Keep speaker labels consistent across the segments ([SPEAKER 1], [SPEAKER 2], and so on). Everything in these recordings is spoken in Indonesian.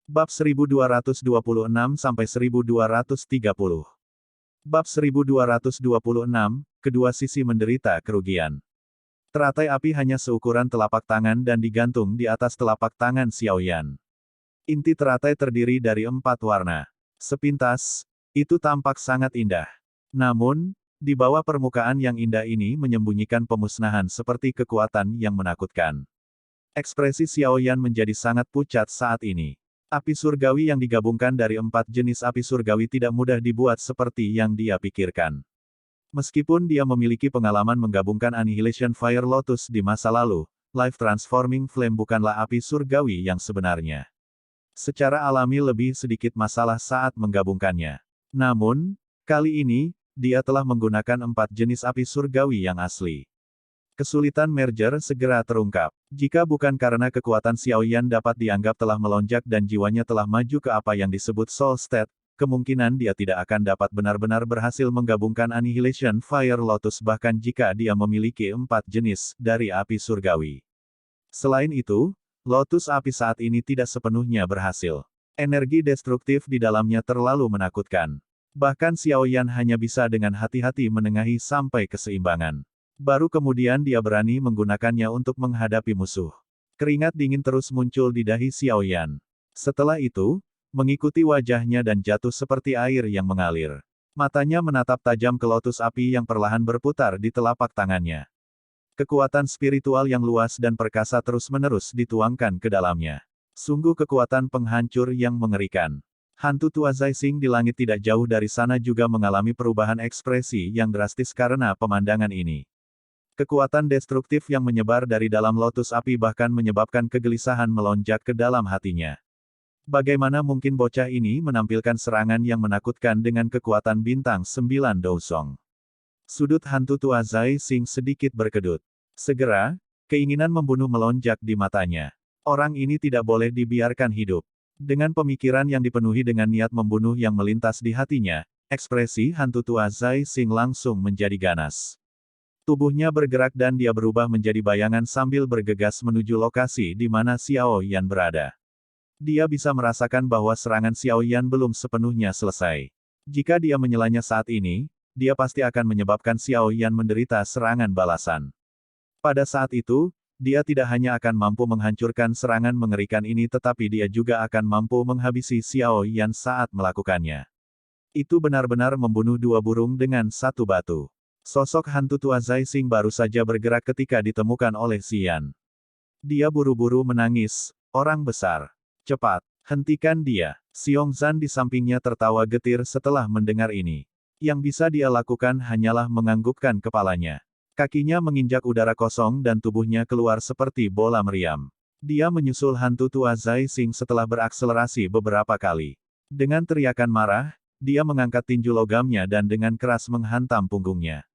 [SPEAKER 1] Bab 1226-1230. Bab 1226, kedua sisi menderita kerugian. Teratai api hanya seukuran telapak tangan dan digantung di atas telapak tangan Xiaoyan. Inti teratai terdiri dari 4 warna. Sepintas, itu tampak sangat indah. Namun, di bawah permukaan yang indah ini menyembunyikan pemusnahan seperti kekuatan yang menakutkan. Ekspresi Xiaoyan menjadi sangat pucat saat ini. Api surgawi yang digabungkan dari 4 jenis api surgawi tidak mudah dibuat seperti yang dia pikirkan. Meskipun dia memiliki pengalaman menggabungkan Annihilation Fire Lotus di masa lalu, Life Transforming Flame bukanlah api surgawi yang sebenarnya. Secara alami lebih sedikit masalah saat menggabungkannya. Namun, kali ini, dia telah menggunakan 4 jenis api surgawi yang asli. Kesulitan merger segera terungkap. Jika bukan karena kekuatan Xiaoyan dapat dianggap telah melonjak dan jiwanya telah maju ke apa yang disebut Soul State, kemungkinan dia tidak akan dapat benar-benar berhasil menggabungkan Annihilation Fire Lotus bahkan jika dia memiliki 4 jenis dari api surgawi. Selain itu, Lotus api saat ini tidak sepenuhnya berhasil. Energi destruktif di dalamnya terlalu menakutkan. Bahkan Xiaoyan hanya bisa dengan hati-hati menengahi sampai keseimbangan. Baru kemudian dia berani menggunakannya untuk menghadapi musuh. Keringat dingin terus muncul di dahi Xiaoyan. Setelah itu, mengikuti wajahnya dan jatuh seperti air yang mengalir. Matanya menatap tajam ke lotus api yang perlahan berputar di telapak tangannya. Kekuatan spiritual yang luas dan perkasa terus-menerus dituangkan ke dalamnya. Sungguh kekuatan penghancur yang mengerikan. Hantu tua Zaising di langit tidak jauh dari sana juga mengalami perubahan ekspresi yang drastis karena pemandangan ini. Kekuatan destruktif yang menyebar dari dalam lotus api bahkan menyebabkan kegelisahan melonjak ke dalam hatinya. Bagaimana mungkin bocah ini menampilkan serangan yang menakutkan dengan kekuatan bintang 9 Dousong? Sudut hantu tua Zaising sedikit berkedut. Segera, keinginan membunuh melonjak di matanya. Orang ini tidak boleh dibiarkan hidup. Dengan pemikiran yang dipenuhi dengan niat membunuh yang melintas di hatinya, ekspresi hantu tua Zaising langsung menjadi ganas. Tubuhnya bergerak dan dia berubah menjadi bayangan sambil bergegas menuju lokasi di mana Xiaoyan berada. Dia bisa merasakan bahwa serangan Xiaoyan belum sepenuhnya selesai. Jika dia menyelanya saat ini, dia pasti akan menyebabkan Xiaoyan menderita serangan balasan. Pada saat itu, dia tidak hanya akan mampu menghancurkan serangan mengerikan ini tetapi dia juga akan mampu menghabisi Xiaoyan saat melakukannya. Itu benar-benar membunuh 2 burung dengan 1 batu. Sosok hantu tua Zaising baru saja bergerak ketika ditemukan oleh Xian. Dia buru-buru menangis, "Orang besar. Cepat, hentikan dia." Xiongzan di sampingnya tertawa getir setelah mendengar ini. Yang bisa dia lakukan hanyalah menganggukkan kepalanya. Kakinya menginjak udara kosong dan tubuhnya keluar seperti bola meriam. Dia menyusul hantu tua Zaising setelah berakselerasi beberapa kali. Dengan teriakan marah, dia mengangkat tinju logamnya dan dengan keras menghantam punggungnya.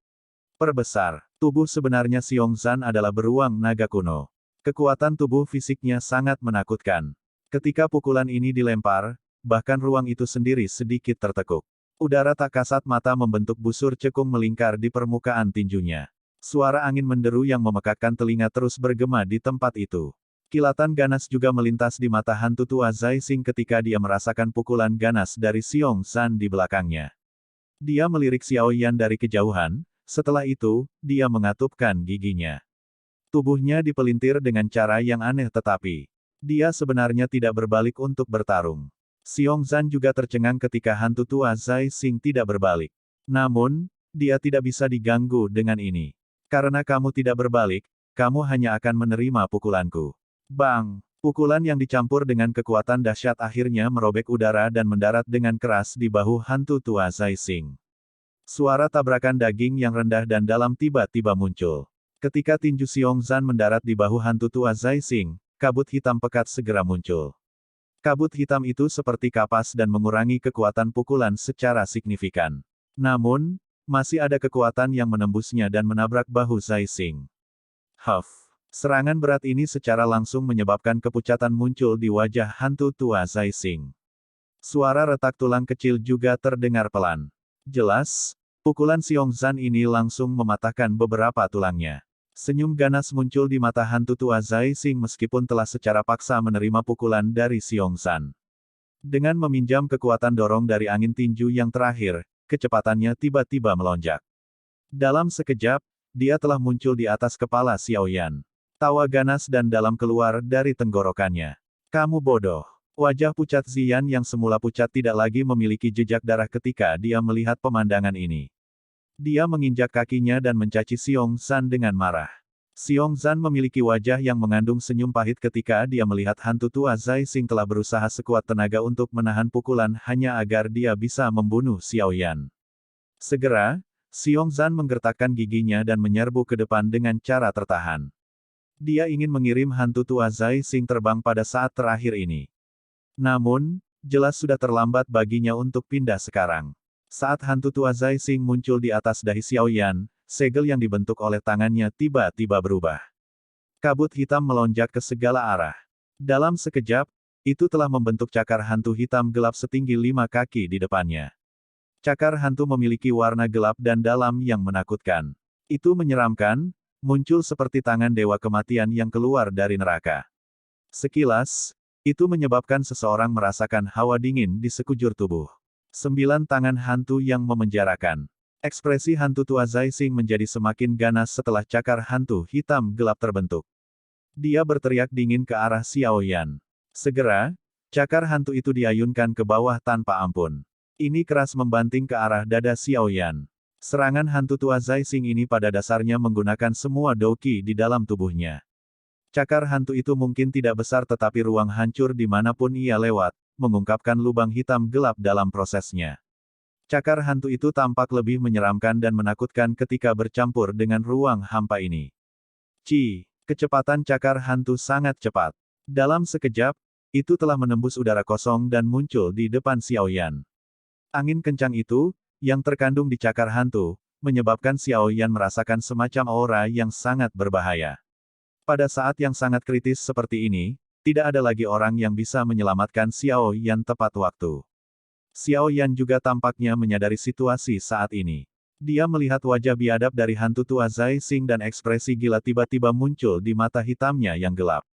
[SPEAKER 1] Perbesar. Tubuh sebenarnya Xiongzan adalah beruang naga kuno. Kekuatan tubuh fisiknya sangat menakutkan. Ketika pukulan ini dilempar, bahkan ruang itu sendiri sedikit tertekuk. Udara tak kasat mata membentuk busur cekung melingkar di permukaan tinjunya. Suara angin menderu yang memekakkan telinga terus bergema di tempat itu. Kilatan ganas juga melintas di mata hantu tua Zaising ketika dia merasakan pukulan ganas dari Xiongzan di belakangnya. Dia melirik Xiaoyan dari kejauhan. Setelah itu, dia mengatupkan giginya. Tubuhnya dipelintir dengan cara yang aneh tetapi dia sebenarnya tidak berbalik untuk bertarung. Xiongzan juga tercengang ketika hantu tua Zaising tidak berbalik. Namun, dia tidak bisa diganggu dengan ini. Karena kamu tidak berbalik, kamu hanya akan menerima pukulanku. Bang! Pukulan yang dicampur dengan kekuatan dahsyat akhirnya merobek udara dan mendarat dengan keras di bahu hantu tua Zaising. Suara tabrakan daging yang rendah dan dalam tiba-tiba muncul. Ketika tinju Xiongzan mendarat di bahu hantu tua Zaising, kabut hitam pekat segera muncul. Kabut hitam itu seperti kapas dan mengurangi kekuatan pukulan secara signifikan. Namun, masih ada kekuatan yang menembusnya dan menabrak bahu Zaising. Huff! Serangan berat ini secara langsung menyebabkan kepucatan muncul di wajah hantu tua Zaising. Suara retak tulang kecil juga terdengar pelan. Jelas, pukulan Xiongzan ini langsung mematahkan beberapa tulangnya. Senyum ganas muncul di mata hantu tua Zaising meskipun telah secara paksa menerima pukulan dari Xiongzan. Dengan meminjam kekuatan dorong dari angin tinju yang terakhir, kecepatannya tiba-tiba melonjak. Dalam sekejap, dia telah muncul di atas kepala Xiao Yan. Tawa ganas dan dalam keluar dari tenggorokannya. Kamu bodoh. Wajah pucat Ziyan yang semula pucat tidak lagi memiliki jejak darah ketika dia melihat pemandangan ini. Dia menginjak kakinya dan mencaci Xiong Zhan dengan marah. Xiong Zhan memiliki wajah yang mengandung senyum pahit ketika dia melihat hantu tua Zai Xing telah berusaha sekuat tenaga untuk menahan pukulan hanya agar dia bisa membunuh Xiao Yan. Segera, Xiong Zhan menggertakkan giginya dan menyerbu ke depan dengan cara tertahan. Dia ingin mengirim hantu tua Zai Xing terbang pada saat terakhir ini. Namun, jelas sudah terlambat baginya untuk pindah sekarang. Saat hantu tua Zai Xing muncul di atas dahi Xiao Yan, segel yang dibentuk oleh tangannya tiba-tiba berubah. Kabut hitam melonjak ke segala arah. Dalam sekejap, itu telah membentuk cakar hantu hitam gelap setinggi 5 kaki di depannya. Cakar hantu memiliki warna gelap dan dalam yang menakutkan. Itu menyeramkan, muncul seperti tangan dewa kematian yang keluar dari neraka. Sekilas, itu menyebabkan seseorang merasakan hawa dingin di sekujur tubuh. 9 tangan hantu yang memenjarakan. Ekspresi hantu tua Zai Xing menjadi semakin ganas setelah cakar hantu hitam gelap terbentuk. Dia berteriak dingin ke arah Xiao Yan. Segera, cakar hantu itu diayunkan ke bawah tanpa ampun. Ini keras membanting ke arah dada Xiao Yan. Serangan hantu tua Zai Xing ini pada dasarnya menggunakan semua doqi di dalam tubuhnya. Cakar hantu itu mungkin tidak besar tetapi ruang hancur dimanapun ia lewat, mengungkapkan lubang hitam gelap dalam prosesnya. Cakar hantu itu tampak lebih menyeramkan dan menakutkan ketika bercampur dengan ruang hampa ini. Kecepatan cakar hantu sangat cepat. Dalam sekejap, itu telah menembus udara kosong dan muncul di depan Xiao Yan. Angin kencang itu, yang terkandung di cakar hantu, menyebabkan Xiao Yan merasakan semacam aura yang sangat berbahaya. Pada saat yang sangat kritis seperti ini, tidak ada lagi orang yang bisa menyelamatkan Xiao Yan tepat waktu. Xiao Yan juga tampaknya menyadari situasi saat ini. Dia melihat wajah biadab dari hantu tua Zai Xing dan ekspresi gila tiba-tiba muncul di mata hitamnya yang gelap.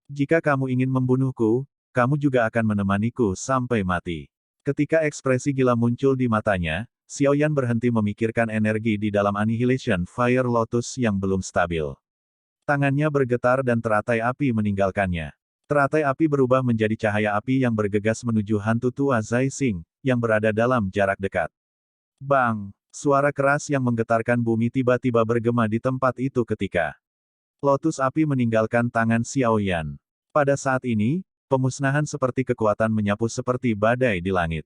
[SPEAKER 1] Jika kamu ingin membunuhku, kamu juga akan menemaniku sampai mati. Ketika ekspresi gila muncul di matanya, Xiao Yan berhenti memikirkan energi di dalam Annihilation Fire Lotus yang belum stabil. Tangannya bergetar dan teratai api meninggalkannya. Teratai api berubah menjadi cahaya api yang bergegas menuju hantu tua Zai Xing, yang berada dalam jarak dekat. Bang! Suara keras yang menggetarkan bumi tiba-tiba bergema di tempat itu ketika lotus api meninggalkan tangan Xiao Yan. Pada saat ini, pemusnahan seperti kekuatan menyapu seperti badai di langit.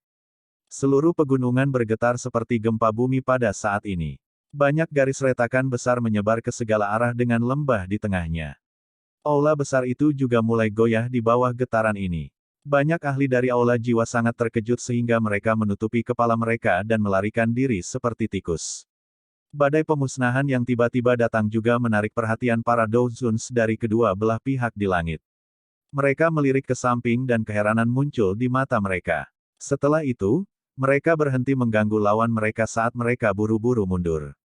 [SPEAKER 1] Seluruh pegunungan bergetar seperti gempa bumi pada saat ini. Banyak garis retakan besar menyebar ke segala arah dengan lembah di tengahnya. Aula besar itu juga mulai goyah di bawah getaran ini. Banyak ahli dari aula jiwa sangat terkejut sehingga mereka menutupi kepala mereka dan melarikan diri seperti tikus. Badai pemusnahan yang tiba-tiba datang juga menarik perhatian para Dozuns dari kedua belah pihak di langit. Mereka melirik ke samping dan keheranan muncul di mata mereka. Setelah itu, mereka berhenti mengganggu lawan mereka saat mereka buru-buru mundur.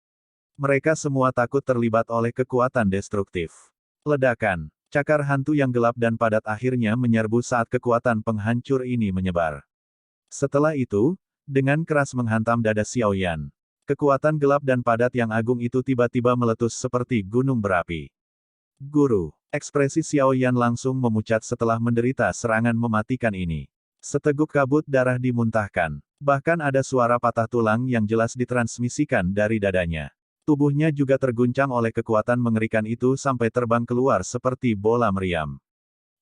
[SPEAKER 1] Mereka semua takut terlibat oleh kekuatan destruktif. Ledakan. Cakar hantu yang gelap dan padat akhirnya menyerbu saat kekuatan penghancur ini menyebar. Setelah itu, dengan keras menghantam dada Xiao Yan. Kekuatan gelap dan padat yang agung itu tiba-tiba meletus seperti gunung berapi. Guru. Ekspresi Xiao Yan langsung memucat setelah menderita serangan mematikan ini. Seteguk kabut darah dimuntahkan. Bahkan ada suara patah tulang yang jelas ditransmisikan dari dadanya. Tubuhnya juga terguncang oleh kekuatan mengerikan itu sampai terbang keluar seperti bola meriam.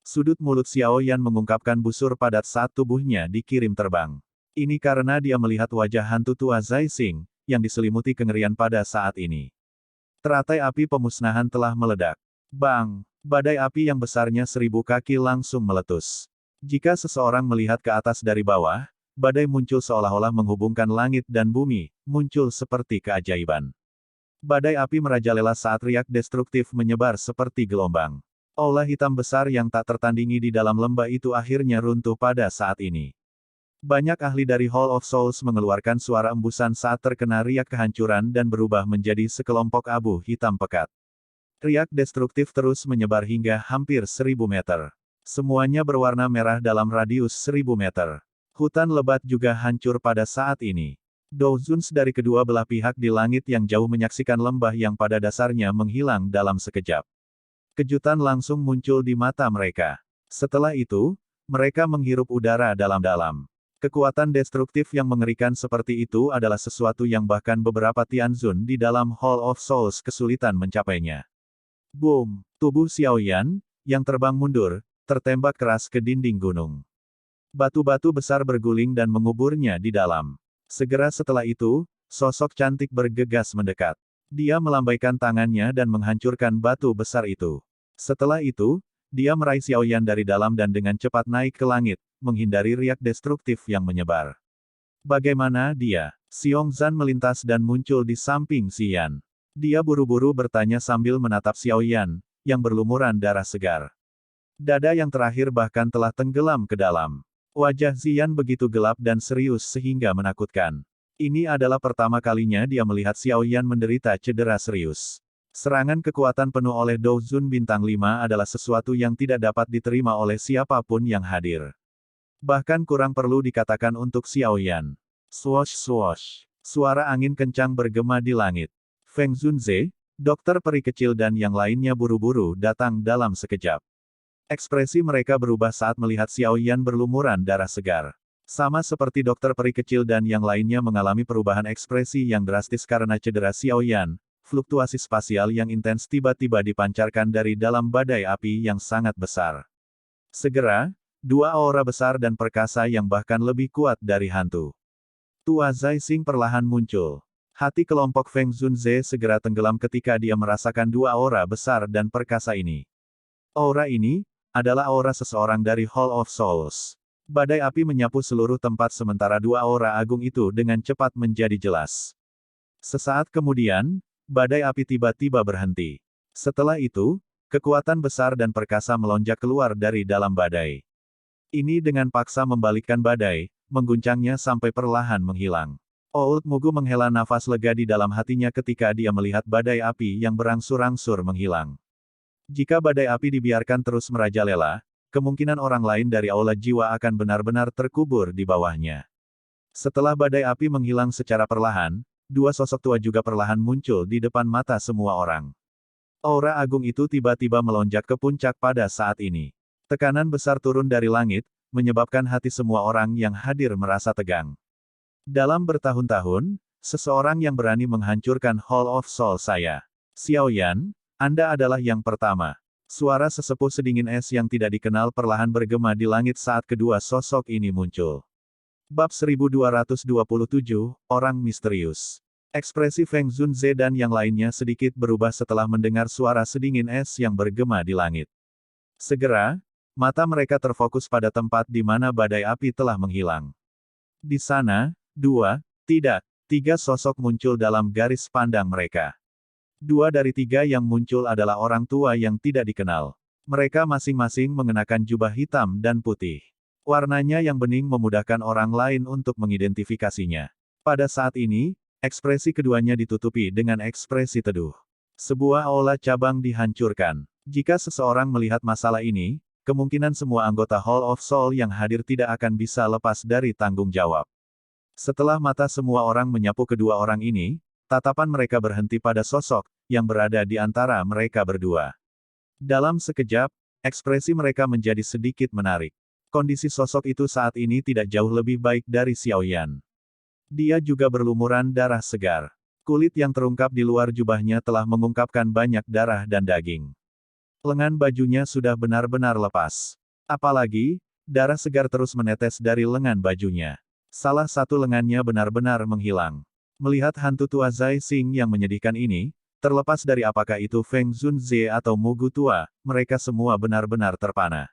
[SPEAKER 1] Sudut mulut Xiao Yan mengungkapkan busur padat saat tubuhnya dikirim terbang. Ini karena dia melihat wajah hantu tua Zai Xing, yang diselimuti kengerian pada saat ini. Teratai api pemusnahan telah meledak. Bang! Badai api yang besarnya 1000 kaki langsung meletus. Jika seseorang melihat ke atas dari bawah, badai muncul seolah-olah menghubungkan langit dan bumi, muncul seperti keajaiban. Badai api merajalela saat riak destruktif menyebar seperti gelombang. Aula hitam besar yang tak tertandingi di dalam lembah itu akhirnya runtuh pada saat ini. Banyak ahli dari Hall of Souls mengeluarkan suara embusan saat terkena riak kehancuran dan berubah menjadi sekelompok abu hitam pekat. Riak destruktif terus menyebar hingga hampir 1000 meter. Semuanya berwarna merah dalam radius 1000 meter. Hutan lebat juga hancur pada saat ini. Dozens dari kedua belah pihak di langit yang jauh menyaksikan lembah yang pada dasarnya menghilang dalam sekejap. Kejutan langsung muncul di mata mereka. Setelah itu, mereka menghirup udara dalam-dalam. Kekuatan destruktif yang mengerikan seperti itu adalah sesuatu yang bahkan beberapa Tianzun di dalam Hall of Souls kesulitan mencapainya. Boom! Tubuh Xiaoyan, yang terbang mundur, tertembak keras ke dinding gunung. Batu-batu besar berguling dan menguburnya di dalam. Segera setelah itu, sosok cantik bergegas mendekat. Dia melambaikan tangannya dan menghancurkan batu besar itu. Setelah itu, dia meraih Xiaoyan dari dalam dan dengan cepat naik ke langit, menghindari riak destruktif yang menyebar. Bagaimana dia? Xiongzan melintas dan muncul di samping Xian. Dia buru-buru bertanya sambil menatap Xiaoyan, yang berlumuran darah segar. Dada yang terakhir bahkan telah tenggelam ke dalam. Wajah Xian begitu gelap dan serius sehingga menakutkan. Ini adalah pertama kalinya dia melihat Xiaoyan menderita cedera serius. Serangan kekuatan penuh oleh Dozun Bintang 5 adalah sesuatu yang tidak dapat diterima oleh siapapun yang hadir. Bahkan kurang perlu dikatakan untuk Xiaoyan. Swosh swosh. Suara angin kencang bergema di langit. Feng Zunze, dokter peri kecil dan yang lainnya buru-buru datang dalam sekejap. Ekspresi mereka berubah saat melihat Xiaoyan berlumuran darah segar. Sama seperti dokter peri kecil dan yang lainnya mengalami perubahan ekspresi yang drastis karena cedera Xiaoyan, fluktuasi spasial yang intens tiba-tiba dipancarkan dari dalam badai api yang sangat besar. Segera, dua aura besar dan perkasa yang bahkan lebih kuat dari hantu. Tua Zaixing perlahan muncul. Hati kelompok Feng Zunze segera tenggelam ketika dia merasakan dua aura besar dan perkasa ini. Aura ini adalah aura seseorang dari Hall of Souls. Badai api menyapu seluruh tempat sementara dua aura agung itu dengan cepat menjadi jelas. Sesaat kemudian, badai api tiba-tiba berhenti. Setelah itu, kekuatan besar dan perkasa melonjak keluar dari dalam badai. Ini dengan paksa membalikkan badai, mengguncangnya sampai perlahan menghilang. Old Mugu menghela nafas lega di dalam hatinya ketika dia melihat badai api yang berangsur-angsur menghilang. Jika badai api dibiarkan terus merajalela, kemungkinan orang lain dari aula jiwa akan benar-benar terkubur di bawahnya. Setelah badai api menghilang secara perlahan, dua sosok tua juga perlahan muncul di depan mata semua orang. Aura agung itu tiba-tiba melonjak ke puncak pada saat ini. Tekanan besar turun dari langit, menyebabkan hati semua orang yang hadir merasa tegang. Dalam bertahun-tahun, seseorang yang berani menghancurkan Hall of Soul saya. Xiaoyan, Anda adalah yang pertama. Suara sesepuh sedingin es yang tidak dikenal perlahan bergema di langit saat kedua sosok ini muncul. Bab 1227, Orang Misterius. Ekspresi Feng Zunze dan yang lainnya sedikit berubah setelah mendengar suara sedingin es yang bergema di langit. Segera, mata mereka terfokus pada tempat di mana badai api telah menghilang. Di sana, tiga sosok muncul dalam garis pandang mereka. Dua dari tiga yang muncul adalah orang tua yang tidak dikenal. Mereka masing-masing mengenakan jubah hitam dan putih. Warnanya yang bening memudahkan orang lain untuk mengidentifikasinya. Pada saat ini, ekspresi keduanya ditutupi dengan ekspresi teduh. Sebuah aula cabang dihancurkan. Jika seseorang melihat masalah ini, kemungkinan semua anggota Hall of Soul yang hadir tidak akan bisa lepas dari tanggung jawab. Setelah mata semua orang menyapu kedua orang ini, tatapan mereka berhenti pada sosok yang berada di antara mereka berdua. Dalam sekejap, ekspresi mereka menjadi sedikit menarik. Kondisi sosok itu saat ini tidak jauh lebih baik dari Xiaoyan. Dia juga berlumuran darah segar. Kulit yang terungkap di luar jubahnya telah mengungkapkan banyak darah dan daging. Lengan bajunya sudah benar-benar lepas. Apalagi, darah segar terus menetes dari lengan bajunya. Salah satu lengannya benar-benar menghilang. Melihat hantu tua Zaixing yang menyedihkan ini, terlepas dari apakah itu Feng Zunze atau Mugu tua, mereka semua benar-benar terpana.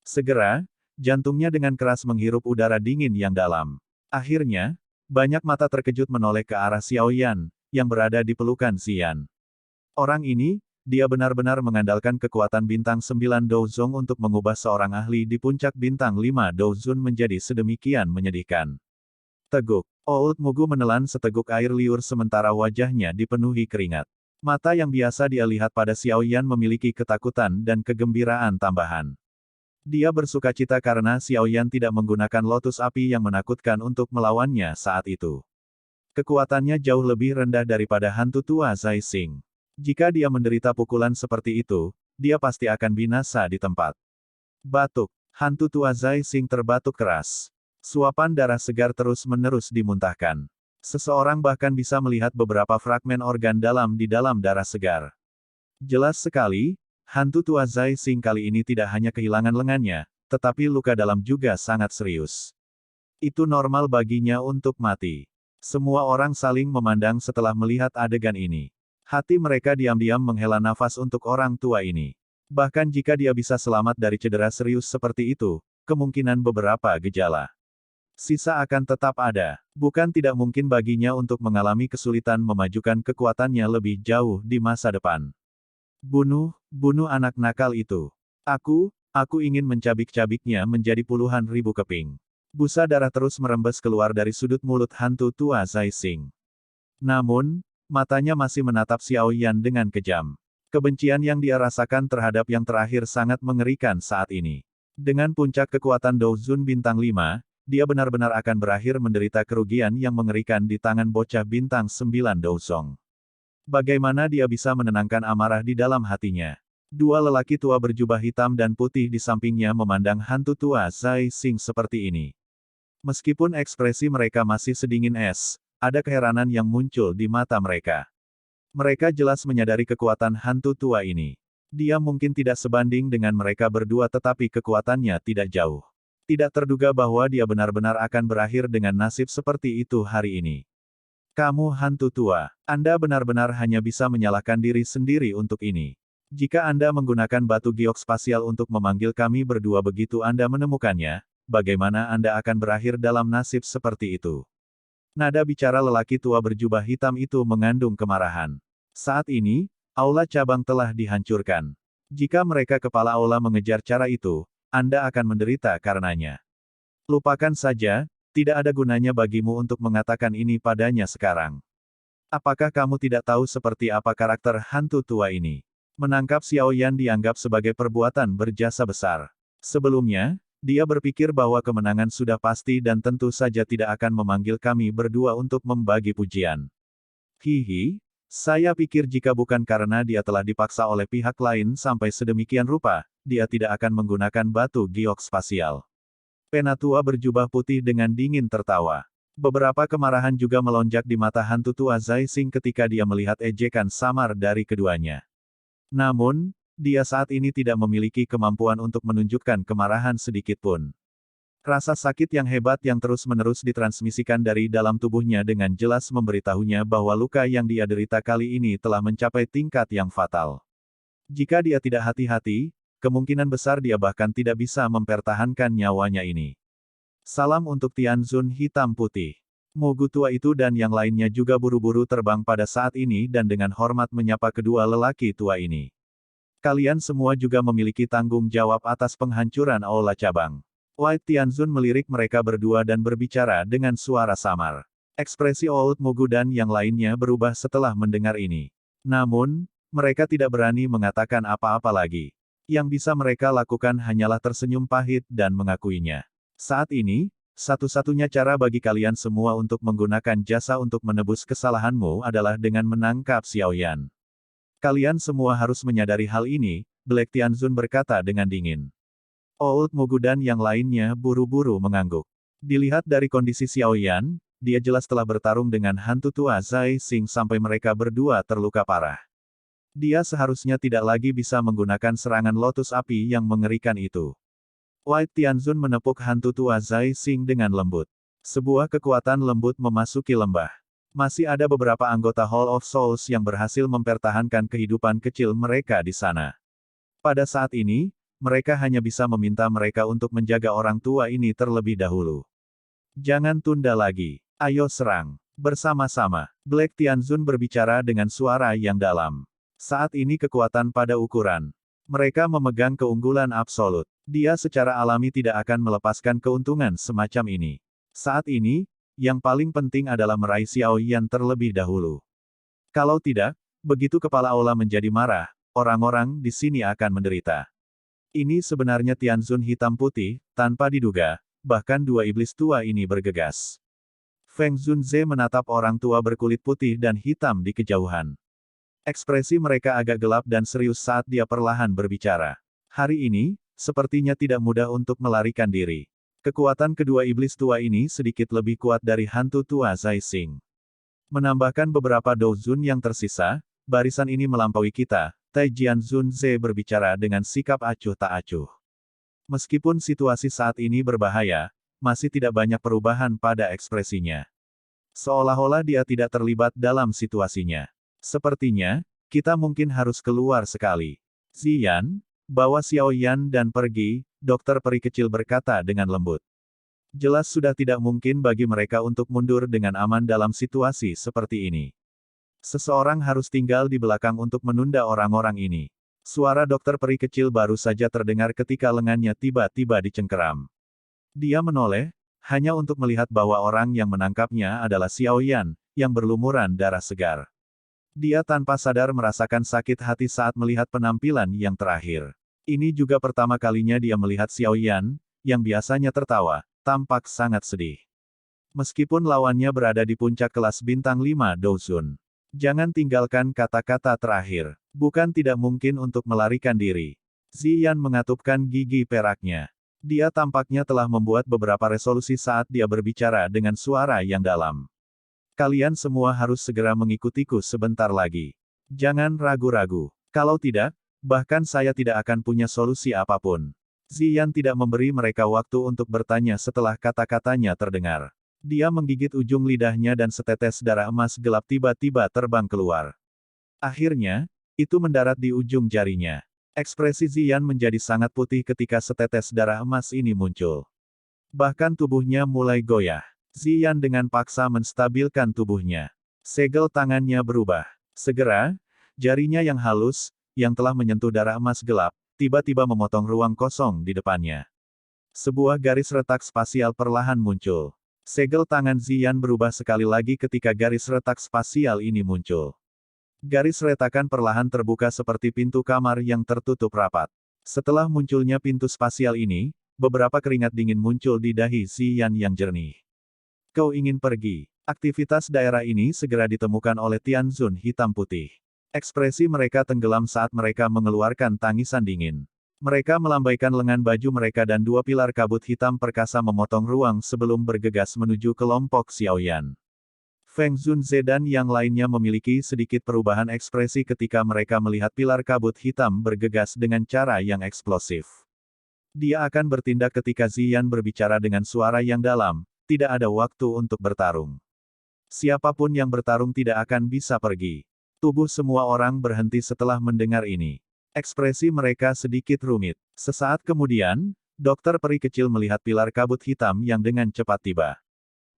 [SPEAKER 1] Segera, jantungnya dengan keras menghirup udara dingin yang dalam. Akhirnya, banyak mata terkejut menoleh ke arah Xiaoyan, yang berada di pelukan Xian. Orang ini, dia benar-benar mengandalkan kekuatan bintang 9 Douzong untuk mengubah seorang ahli di puncak bintang 5 Douzun menjadi sedemikian menyedihkan. Teguk. Old Mugu menelan seteguk air liur sementara wajahnya dipenuhi keringat. Mata yang biasa dia lihat pada Xiaoyan memiliki ketakutan dan kegembiraan tambahan. Dia bersukacita karena Xiao Yan tidak menggunakan lotus api yang menakutkan untuk melawannya saat itu. Kekuatannya jauh lebih rendah daripada hantu tua Zai Xing. Jika dia menderita pukulan seperti itu, dia pasti akan binasa di tempat. Batuk. Hantu tua Zai Xing terbatuk keras. Suapan darah segar terus-menerus dimuntahkan. Seseorang bahkan bisa melihat beberapa fragmen organ dalam di dalam darah segar. Jelas sekali, hantu tua Zai Xing kali ini tidak hanya kehilangan lengannya, tetapi luka dalam juga sangat serius. Itu normal baginya untuk mati. Semua orang saling memandang setelah melihat adegan ini. Hati mereka diam-diam menghela nafas untuk orang tua ini. Bahkan jika dia bisa selamat dari cedera serius seperti itu, kemungkinan beberapa gejala sisa akan tetap ada. Bukan tidak mungkin baginya untuk mengalami kesulitan memajukan kekuatannya lebih jauh di masa depan. Bunuh anak nakal itu. Aku ingin mencabik-cabiknya menjadi puluhan ribu keping. Busa darah terus merembes keluar dari sudut mulut hantu tua Zai Xing. Namun, matanya masih menatap Xiao Yan dengan kejam. Kebencian yang dia rasakan terhadap yang terakhir sangat mengerikan saat ini. Dengan puncak kekuatan Douzun bintang 5, dia benar-benar akan berakhir menderita kerugian yang mengerikan di tangan bocah bintang 9 Douzong. Bagaimana dia bisa menenangkan amarah di dalam hatinya? Dua lelaki tua berjubah hitam dan putih di sampingnya memandang hantu tua Zai Xing seperti ini. Meskipun ekspresi mereka masih sedingin es, ada keheranan yang muncul di mata mereka. Mereka jelas menyadari kekuatan hantu tua ini. Dia mungkin tidak sebanding dengan mereka berdua tetapi kekuatannya tidak jauh. Tidak terduga bahwa dia benar-benar akan berakhir dengan nasib seperti itu hari ini. Kamu hantu tua, Anda benar-benar hanya bisa menyalahkan diri sendiri untuk ini. Jika Anda menggunakan batu giok spasial untuk memanggil kami berdua begitu Anda menemukannya, bagaimana Anda akan berakhir dalam nasib seperti itu? Nada bicara lelaki tua berjubah hitam itu mengandung kemarahan. Saat ini, aula cabang telah dihancurkan. Jika mereka kepala aula mengejar cara itu, Anda akan menderita karenanya. Lupakan saja, tidak ada gunanya bagimu untuk mengatakan ini padanya sekarang. Apakah kamu tidak tahu seperti apa karakter hantu tua ini? Menangkap Xiao Yan dianggap sebagai perbuatan berjasa besar. Sebelumnya, dia berpikir bahwa kemenangan sudah pasti dan tentu saja tidak akan memanggil kami berdua untuk membagi pujian. Hihi. Saya pikir jika bukan karena dia telah dipaksa oleh pihak lain sampai sedemikian rupa, dia tidak akan menggunakan batu giok spasial. Penatua berjubah putih dengan dingin tertawa. Beberapa kemarahan juga melonjak di mata hantu tua Zai Xing ketika dia melihat ejekan samar dari keduanya. Namun, dia saat ini tidak memiliki kemampuan untuk menunjukkan kemarahan sedikit pun. Rasa sakit yang hebat yang terus-menerus ditransmisikan dari dalam tubuhnya dengan jelas memberitahunya bahwa luka yang dia derita kali ini telah mencapai tingkat yang fatal. Jika dia tidak hati-hati, kemungkinan besar dia bahkan tidak bisa mempertahankan nyawanya ini. Salam untuk Tianzun hitam putih. Mogu tua itu dan yang lainnya juga buru-buru terbang pada saat ini dan dengan hormat menyapa kedua lelaki tua ini. Kalian semua juga memiliki tanggung jawab atas penghancuran aula cabang. White Tianzun melirik mereka berdua dan berbicara dengan suara samar. Ekspresi Old Mogu dan yang lainnya berubah setelah mendengar ini. Namun, mereka tidak berani mengatakan apa-apa lagi. Yang bisa mereka lakukan hanyalah tersenyum pahit dan mengakuinya. Saat ini, satu-satunya cara bagi kalian semua untuk menggunakan jasa untuk menebus kesalahanmu adalah dengan menangkap Xiao Yan. Kalian semua harus menyadari hal ini, Black Tianzun berkata dengan dingin. Old Mogu dan yang lainnya buru-buru mengangguk. Dilihat dari kondisi Xiao Yan, dia jelas telah bertarung dengan hantu tua Zai Xing sampai mereka berdua terluka parah. Dia seharusnya tidak lagi bisa menggunakan serangan lotus api yang mengerikan itu. White Tianzun menepuk hantu tua Zai Xing dengan lembut. Sebuah kekuatan lembut memasuki lembah. Masih ada beberapa anggota Hall of Souls yang berhasil mempertahankan kehidupan kecil mereka di sana. Pada saat ini, mereka hanya bisa meminta mereka untuk menjaga orang tua ini terlebih dahulu. Jangan tunda lagi. Ayo serang. Bersama-sama. Black Tianzun berbicara dengan suara yang dalam. Saat ini kekuatan pada ukuran. Mereka memegang keunggulan absolut. Dia secara alami tidak akan melepaskan keuntungan semacam ini. Saat ini, yang paling penting adalah meraih Xiao Yan terlebih dahulu. Kalau tidak, begitu kepala aula menjadi marah, orang-orang di sini akan menderita. Ini sebenarnya Tianzun hitam putih, tanpa diduga, bahkan dua iblis tua ini bergegas. Feng Zunze menatap orang tua berkulit putih dan hitam di kejauhan. Ekspresi mereka agak gelap dan serius saat dia perlahan berbicara. Hari ini, sepertinya tidak mudah untuk melarikan diri. Kekuatan kedua iblis tua ini sedikit lebih kuat dari hantu tua Zai Xing. Menambahkan beberapa douzun yang tersisa, barisan ini melampaui kita. Tai Jianzunze berbicara dengan sikap acuh tak acuh. Meskipun situasi saat ini berbahaya, masih tidak banyak perubahan pada ekspresinya. Seolah-olah dia tidak terlibat dalam situasinya. Sepertinya, kita mungkin harus keluar sekali. Ziyan, bawa Xiao Yan dan pergi, dokter peri kecil berkata dengan lembut. Jelas sudah tidak mungkin bagi mereka untuk mundur dengan aman dalam situasi seperti ini. Seseorang harus tinggal di belakang untuk menunda orang-orang ini. Suara dokter peri kecil baru saja terdengar ketika lengannya tiba-tiba dicengkeram. Dia menoleh, hanya untuk melihat bahwa orang yang menangkapnya adalah Xiao Yan, yang berlumuran darah segar. Dia tanpa sadar merasakan sakit hati saat melihat penampilan yang terakhir. Ini juga pertama kalinya dia melihat Xiao Yan, yang biasanya tertawa, tampak sangat sedih. Meskipun lawannya berada di puncak kelas bintang 5 Douzun. Jangan tinggalkan kata-kata terakhir. Bukan tidak mungkin untuk melarikan diri. Ziyan mengatupkan gigi peraknya. Dia tampaknya telah membuat beberapa resolusi saat dia berbicara dengan suara yang dalam. Kalian semua harus segera mengikutiku sebentar lagi. Jangan ragu-ragu. Kalau tidak, bahkan saya tidak akan punya solusi apapun. Ziyan tidak memberi mereka waktu untuk bertanya setelah kata-katanya terdengar. Dia menggigit ujung lidahnya dan setetes darah emas gelap tiba-tiba terbang keluar. Akhirnya, itu mendarat di ujung jarinya. Ekspresi Ziyan menjadi sangat putih ketika setetes darah emas ini muncul. Bahkan tubuhnya mulai goyah. Ziyan dengan paksa menstabilkan tubuhnya. Segel tangannya berubah. Segera, jarinya yang halus, yang telah menyentuh darah emas gelap, tiba-tiba memotong ruang kosong di depannya. Sebuah garis retak spasial perlahan muncul. Segel tangan Ziyan berubah sekali lagi ketika garis retak spasial ini muncul. Garis retakan perlahan terbuka seperti pintu kamar yang tertutup rapat. Setelah munculnya pintu spasial ini, beberapa keringat dingin muncul di dahi Ziyan yang jernih. Kau ingin pergi? Aktivitas daerah ini segera ditemukan oleh Tianzun hitam putih. Ekspresi mereka tenggelam saat mereka mengeluarkan tangisan dingin. Mereka melambaikan lengan baju mereka dan dua pilar kabut hitam perkasa memotong ruang sebelum bergegas menuju kelompok Xiao Yan. Feng Zunze dan yang lainnya memiliki sedikit perubahan ekspresi ketika mereka melihat pilar kabut hitam bergegas dengan cara yang eksplosif. Dia akan bertindak ketika Ziyan berbicara dengan suara yang dalam, tidak ada waktu untuk bertarung. Siapapun yang bertarung tidak akan bisa pergi. Tubuh semua orang berhenti setelah mendengar ini. Ekspresi mereka sedikit rumit. Sesaat kemudian, dokter peri kecil melihat pilar kabut hitam yang dengan cepat tiba.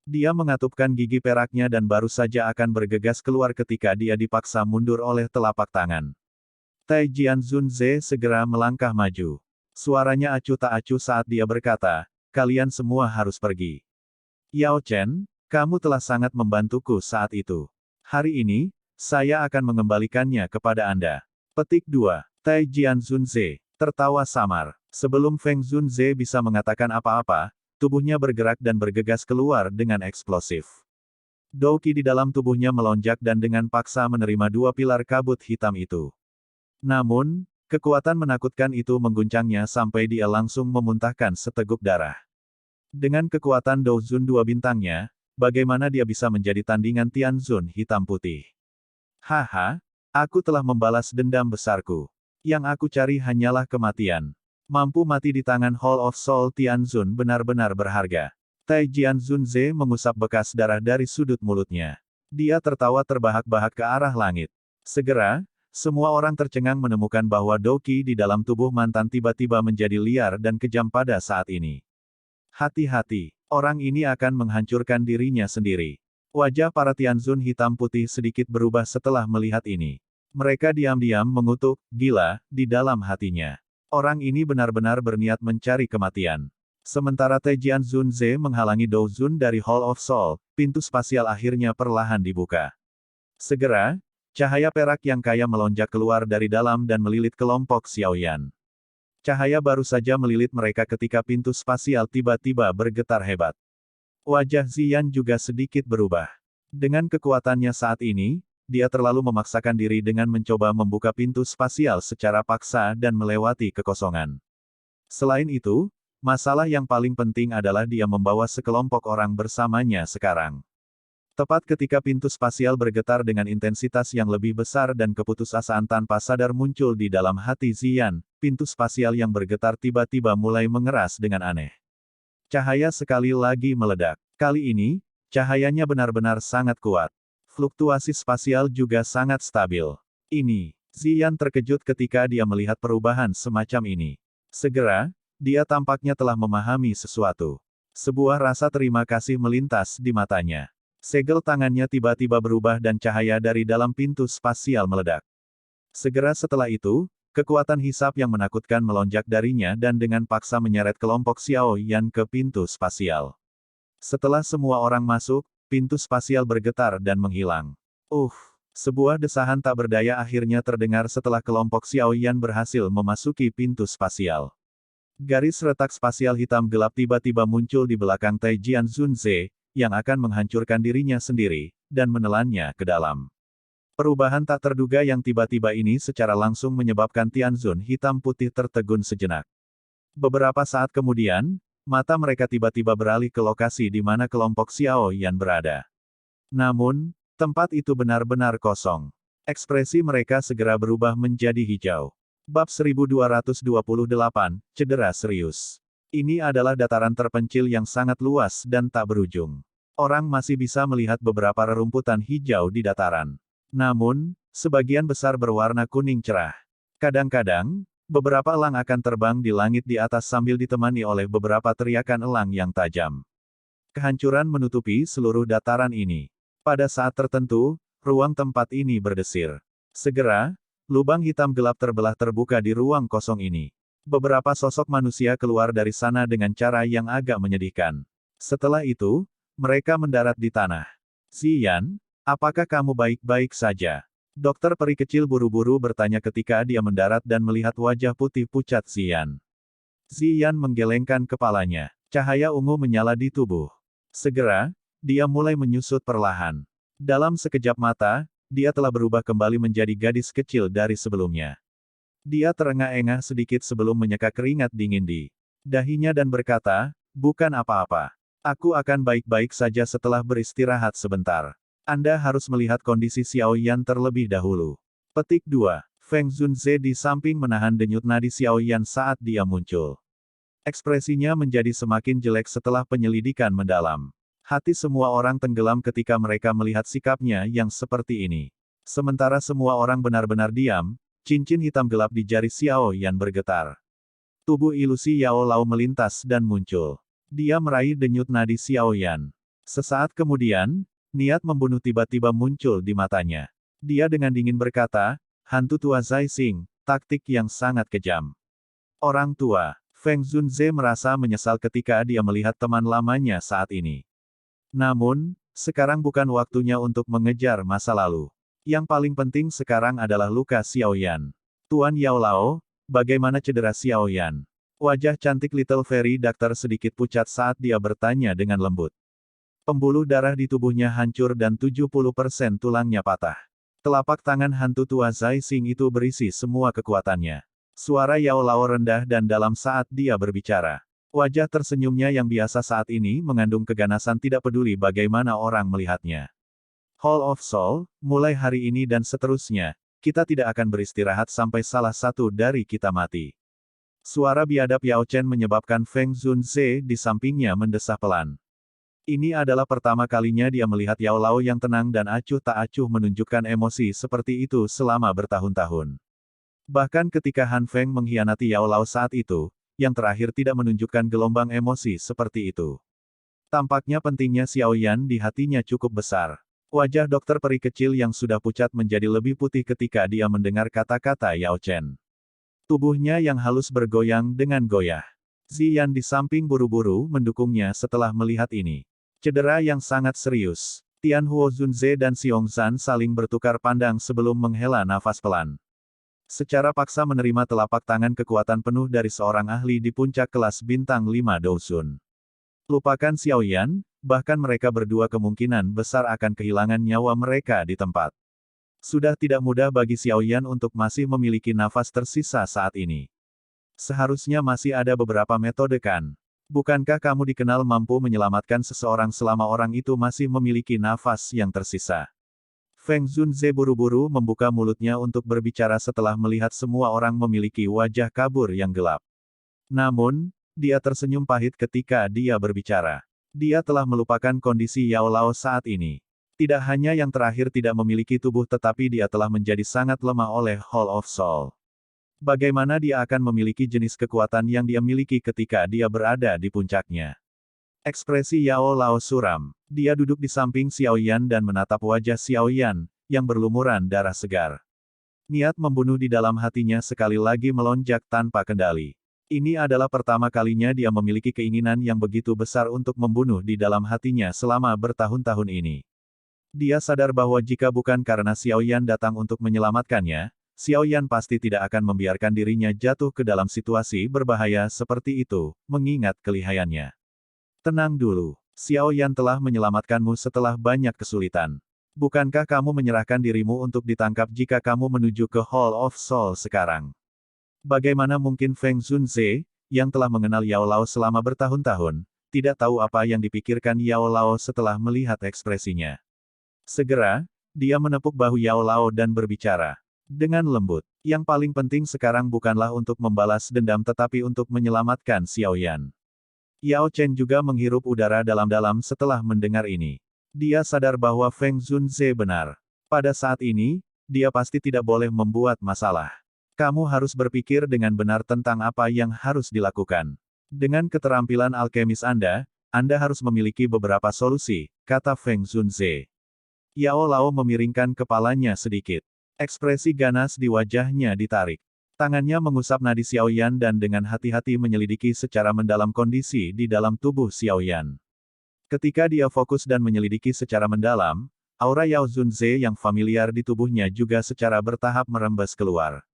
[SPEAKER 1] Dia mengatupkan gigi peraknya dan baru saja akan bergegas keluar ketika dia dipaksa mundur oleh telapak tangan. Tai Jianzunze segera melangkah maju. Suaranya acuh tak acuh saat dia berkata, kalian semua harus pergi. Yao Chen, kamu telah sangat membantuku saat itu. Hari ini, saya akan mengembalikannya kepada Anda. Petik 2. Tai Jianzunze tertawa samar. Sebelum Feng Zunze bisa mengatakan apa-apa, tubuhnya bergerak dan bergegas keluar dengan eksplosif. Douqi di dalam tubuhnya melonjak dan dengan paksa menerima dua pilar kabut hitam itu. Namun, kekuatan menakutkan itu mengguncangnya sampai dia langsung memuntahkan seteguk darah. Dengan kekuatan Douzun 2 bintangnya, bagaimana dia bisa menjadi tandingan Tianzun hitam putih? Haha, aku telah membalas dendam besarku. Yang aku cari hanyalah kematian. Mampu mati di tangan Hall of Soul Tianzun benar-benar berharga. Tai Jianzunze mengusap bekas darah dari sudut mulutnya. Dia tertawa terbahak-bahak ke arah langit. Segera, semua orang tercengang menemukan bahwa Douqi di dalam tubuh mantan tiba-tiba menjadi liar dan kejam pada saat ini. Hati-hati, orang ini akan menghancurkan dirinya sendiri. Wajah para Tianzun hitam putih sedikit berubah setelah melihat ini. Mereka diam-diam mengutuk, gila, di dalam hatinya. Orang ini benar-benar berniat mencari kematian. Sementara Tai Jianzunze menghalangi Douzun dari Hall of Soul, pintu spasial akhirnya perlahan dibuka. Segera, cahaya perak yang kaya melonjak keluar dari dalam dan melilit kelompok Xiao Yan. Cahaya baru saja melilit mereka ketika pintu spasial tiba-tiba bergetar hebat. Wajah Ziyan juga sedikit berubah. Dengan kekuatannya saat ini, dia terlalu memaksakan diri dengan mencoba membuka pintu spasial secara paksa dan melewati kekosongan. Selain itu, masalah yang paling penting adalah dia membawa sekelompok orang bersamanya sekarang. Tepat ketika pintu spasial bergetar dengan intensitas yang lebih besar dan keputusasaan tanpa sadar muncul di dalam hati Ziyan, pintu spasial yang bergetar tiba-tiba mulai mengeras dengan aneh. Cahaya sekali lagi meledak. Kali ini, cahayanya benar-benar sangat kuat. Fluktuasi spasial juga sangat stabil. Ziyan terkejut ketika dia melihat perubahan semacam ini. Segera, dia tampaknya telah memahami sesuatu. Sebuah rasa terima kasih melintas di matanya. Segel tangannya tiba-tiba berubah dan cahaya dari dalam pintu spasial meledak. Segera setelah itu, kekuatan hisap yang menakutkan melonjak darinya dan dengan paksa menyeret kelompok Xiao Yan ke pintu spasial. Setelah semua orang masuk, pintu spasial bergetar dan menghilang. Sebuah desahan tak berdaya akhirnya terdengar setelah kelompok Xiao Yan berhasil memasuki pintu spasial. Garis retak spasial hitam gelap tiba-tiba muncul di belakang Taijian Zunze, yang akan menghancurkan dirinya sendiri, dan menelannya ke dalam. Perubahan tak terduga yang tiba-tiba ini secara langsung menyebabkan Tianzun hitam putih tertegun sejenak. Beberapa saat kemudian, mata mereka tiba-tiba beralih ke lokasi di mana kelompok Xiao Yan berada. Namun, tempat itu benar-benar kosong. Ekspresi mereka segera berubah menjadi hijau. Bab 1228, Cedera Serius. Ini adalah dataran terpencil yang sangat luas dan tak berujung. Orang masih bisa melihat beberapa rerumputan hijau di dataran. Namun, sebagian besar berwarna kuning cerah. Kadang-kadang, beberapa elang akan terbang di langit di atas sambil ditemani oleh beberapa teriakan elang yang tajam. Kehancuran menutupi seluruh dataran ini. Pada saat tertentu, ruang tempat ini berdesir. Segera, lubang hitam gelap terbelah terbuka di ruang kosong ini. Beberapa sosok manusia keluar dari sana dengan cara yang agak menyedihkan. Setelah itu, mereka mendarat di tanah. Ziyan, apakah kamu baik-baik saja? Dokter peri kecil buru-buru bertanya ketika dia mendarat dan melihat wajah putih pucat Ziyan. Ziyan menggelengkan kepalanya. Cahaya ungu menyala di tubuh. Segera, dia mulai menyusut perlahan. Dalam sekejap mata, dia telah berubah kembali menjadi gadis kecil dari sebelumnya. Dia terengah-engah sedikit sebelum menyeka keringat dingin di dahinya dan berkata, "Bukan apa-apa. Aku akan baik-baik saja setelah beristirahat sebentar. Anda harus melihat kondisi Xiao Yan terlebih dahulu." Petik 2. Feng Zunze di samping menahan denyut nadi Xiao Yan saat dia muncul. Ekspresinya menjadi semakin jelek setelah penyelidikan mendalam. Hati semua orang tenggelam ketika mereka melihat sikapnya yang seperti ini. Sementara semua orang benar-benar diam, cincin hitam gelap di jari Xiao Yan bergetar. Tubuh ilusi Yao Lao melintas dan muncul. Dia meraih denyut nadi Xiao Yan. Sesaat kemudian, niat membunuh tiba-tiba muncul di matanya. Dia dengan dingin berkata, "Hantu tua Zai Xing, taktik yang sangat kejam." Orang tua, Feng Zunze merasa menyesal ketika dia melihat teman lamanya saat ini. Namun, sekarang bukan waktunya untuk mengejar masa lalu. Yang paling penting sekarang adalah luka Xiao Yan. Tuan Yao Lao, bagaimana cedera Xiao Yan? Wajah cantik Little Fairy Doctor sedikit pucat saat dia bertanya dengan lembut. Pembuluh darah di tubuhnya hancur dan 70% tulangnya patah. Telapak tangan hantu tua Zai Xing itu berisi semua kekuatannya. Suara Yao Lao rendah dan dalam saat dia berbicara. Wajah tersenyumnya yang biasa saat ini mengandung keganasan tidak peduli bagaimana orang melihatnya. Hall of Soul, mulai hari ini dan seterusnya, kita tidak akan beristirahat sampai salah satu dari kita mati. Suara biadab Yao Chen menyebabkan Feng Zunze di sampingnya mendesah pelan. Ini adalah pertama kalinya dia melihat Yao Lao yang tenang dan acuh tak acuh menunjukkan emosi seperti itu selama bertahun-tahun. Bahkan ketika Han Feng mengkhianati Yao Lao saat itu, yang terakhir tidak menunjukkan gelombang emosi seperti itu. Tampaknya pentingnya Xiao Yan di hatinya cukup besar. Wajah dokter peri kecil yang sudah pucat menjadi lebih putih ketika dia mendengar kata-kata Yao Chen. Tubuhnya yang halus bergoyang dengan goyah. Ziyan di samping buru-buru mendukungnya setelah melihat ini. Cedera yang sangat serius. Tianhuo Zunze dan Xiongzan saling bertukar pandang sebelum menghela nafas pelan. Secara paksa menerima telapak tangan kekuatan penuh dari seorang ahli di puncak kelas bintang 5 Dousun. Lupakan Xiao Yan, bahkan mereka berdua kemungkinan besar akan kehilangan nyawa mereka di tempat. Sudah tidak mudah bagi Xiao Yan untuk masih memiliki nafas tersisa saat ini. Seharusnya masih ada beberapa metode kan? Bukankah kamu dikenal mampu menyelamatkan seseorang selama orang itu masih memiliki nafas yang tersisa? Feng Zunze buru-buru membuka mulutnya untuk berbicara setelah melihat semua orang memiliki wajah kabur yang gelap. Namun, dia tersenyum pahit ketika dia berbicara. Dia telah melupakan kondisi Yao Lao saat ini. Tidak hanya yang terakhir tidak memiliki tubuh tetapi dia telah menjadi sangat lemah oleh Hall of Soul. Bagaimana dia akan memiliki jenis kekuatan yang dia miliki ketika dia berada di puncaknya? Ekspresi Yao Lao suram. Dia duduk di samping Xiao Yan dan menatap wajah Xiao Yan, yang berlumuran darah segar. Niat membunuh di dalam hatinya sekali lagi melonjak tanpa kendali. Ini adalah pertama kalinya dia memiliki keinginan yang begitu besar untuk membunuh di dalam hatinya selama bertahun-tahun ini. Dia sadar bahwa jika bukan karena Xiao Yan datang untuk menyelamatkannya, Xiao Yan pasti tidak akan membiarkan dirinya jatuh ke dalam situasi berbahaya seperti itu, mengingat kelihayannya. Tenang dulu, Xiao Yan telah menyelamatkanmu setelah banyak kesulitan. Bukankah kamu menyerahkan dirimu untuk ditangkap jika kamu menuju ke Hall of Soul sekarang? Bagaimana mungkin Feng Zunze, yang telah mengenal Yao Lao selama bertahun-tahun, tidak tahu apa yang dipikirkan Yao Lao setelah melihat ekspresinya? Segera, dia menepuk bahu Yao Lao dan berbicara dengan lembut. Yang paling penting sekarang bukanlah untuk membalas dendam tetapi untuk menyelamatkan Xiao Yan. Yao Chen juga menghirup udara dalam-dalam setelah mendengar ini. Dia sadar bahwa Feng Zunze benar. Pada saat ini, dia pasti tidak boleh membuat masalah. Kamu harus berpikir dengan benar tentang apa yang harus dilakukan. Dengan keterampilan alkemis Anda harus memiliki beberapa solusi, kata Feng Zunze. Yao Lao memiringkan kepalanya sedikit. Ekspresi ganas di wajahnya ditarik. Tangannya mengusap nadi Xiao Yan dan dengan hati-hati menyelidiki secara mendalam kondisi di dalam tubuh Xiao Yan. Ketika dia fokus dan menyelidiki secara mendalam, aura Yao Zunze yang familiar di tubuhnya juga secara bertahap merembes keluar.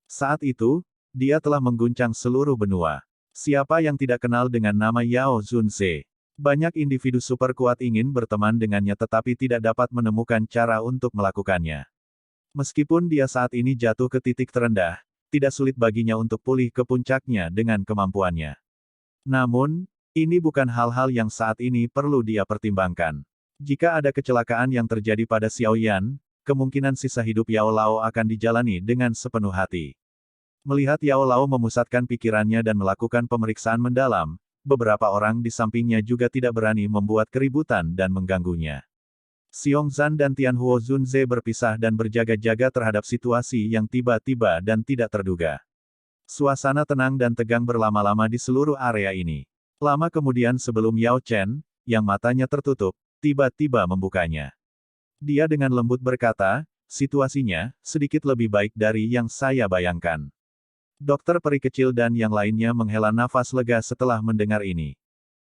[SPEAKER 1] Saat itu, dia telah mengguncang seluruh benua. Siapa yang tidak kenal dengan nama Yao Zunze? Banyak individu super kuat ingin berteman dengannya tetapi tidak dapat menemukan cara untuk melakukannya. Meskipun dia saat ini jatuh ke titik terendah, tidak sulit baginya untuk pulih ke puncaknya dengan kemampuannya. Namun, ini bukan hal-hal yang saat ini perlu dia pertimbangkan. Jika ada kecelakaan yang terjadi pada Xiao Yan, kemungkinan sisa hidup Yao Lao akan dijalani dengan sepenuh hati. Melihat Yao Lao memusatkan pikirannya dan melakukan pemeriksaan mendalam, beberapa orang di sampingnya juga tidak berani membuat keributan dan mengganggunya. Xiongzan dan Tianhuo Zunze berpisah dan berjaga-jaga terhadap situasi yang tiba-tiba dan tidak terduga. Suasana tenang dan tegang berlama-lama di seluruh area ini. Lama kemudian sebelum Yao Chen, yang matanya tertutup, tiba-tiba membukanya. Dia dengan lembut berkata, situasinya sedikit lebih baik dari yang saya bayangkan. Dokter peri kecil dan yang lainnya menghela nafas lega setelah mendengar ini.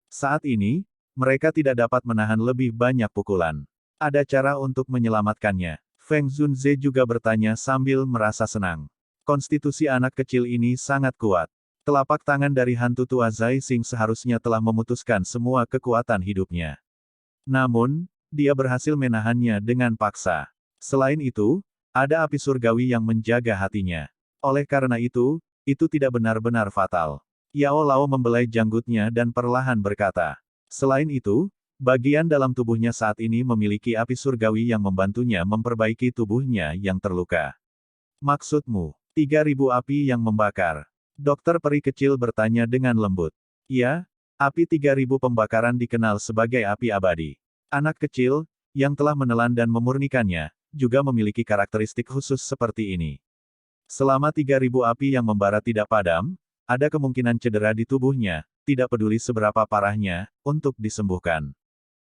[SPEAKER 1] Saat ini, mereka tidak dapat menahan lebih banyak pukulan. Ada cara untuk menyelamatkannya. Feng Zunze juga bertanya sambil merasa senang. Konstitusi anak kecil ini sangat kuat. Telapak tangan dari hantu tua Zai Xing seharusnya telah memutuskan semua kekuatan hidupnya. Namun, dia berhasil menahannya dengan paksa. Selain itu, ada api surgawi yang menjaga hatinya. Oleh karena itu tidak benar-benar fatal. Yao Lao membelai janggutnya dan perlahan berkata. Selain itu, bagian dalam tubuhnya saat ini memiliki api surgawi yang membantunya memperbaiki tubuhnya yang terluka. Maksudmu, 3.000 api yang membakar? Dokter peri kecil bertanya dengan lembut. Ya, api 3.000 pembakaran dikenal sebagai api abadi. Anak kecil, yang telah menelan dan memurnikannya, juga memiliki karakteristik khusus seperti ini. Selama 3.000 api yang membara tidak padam, ada kemungkinan cedera di tubuhnya, tidak peduli seberapa parahnya, untuk disembuhkan.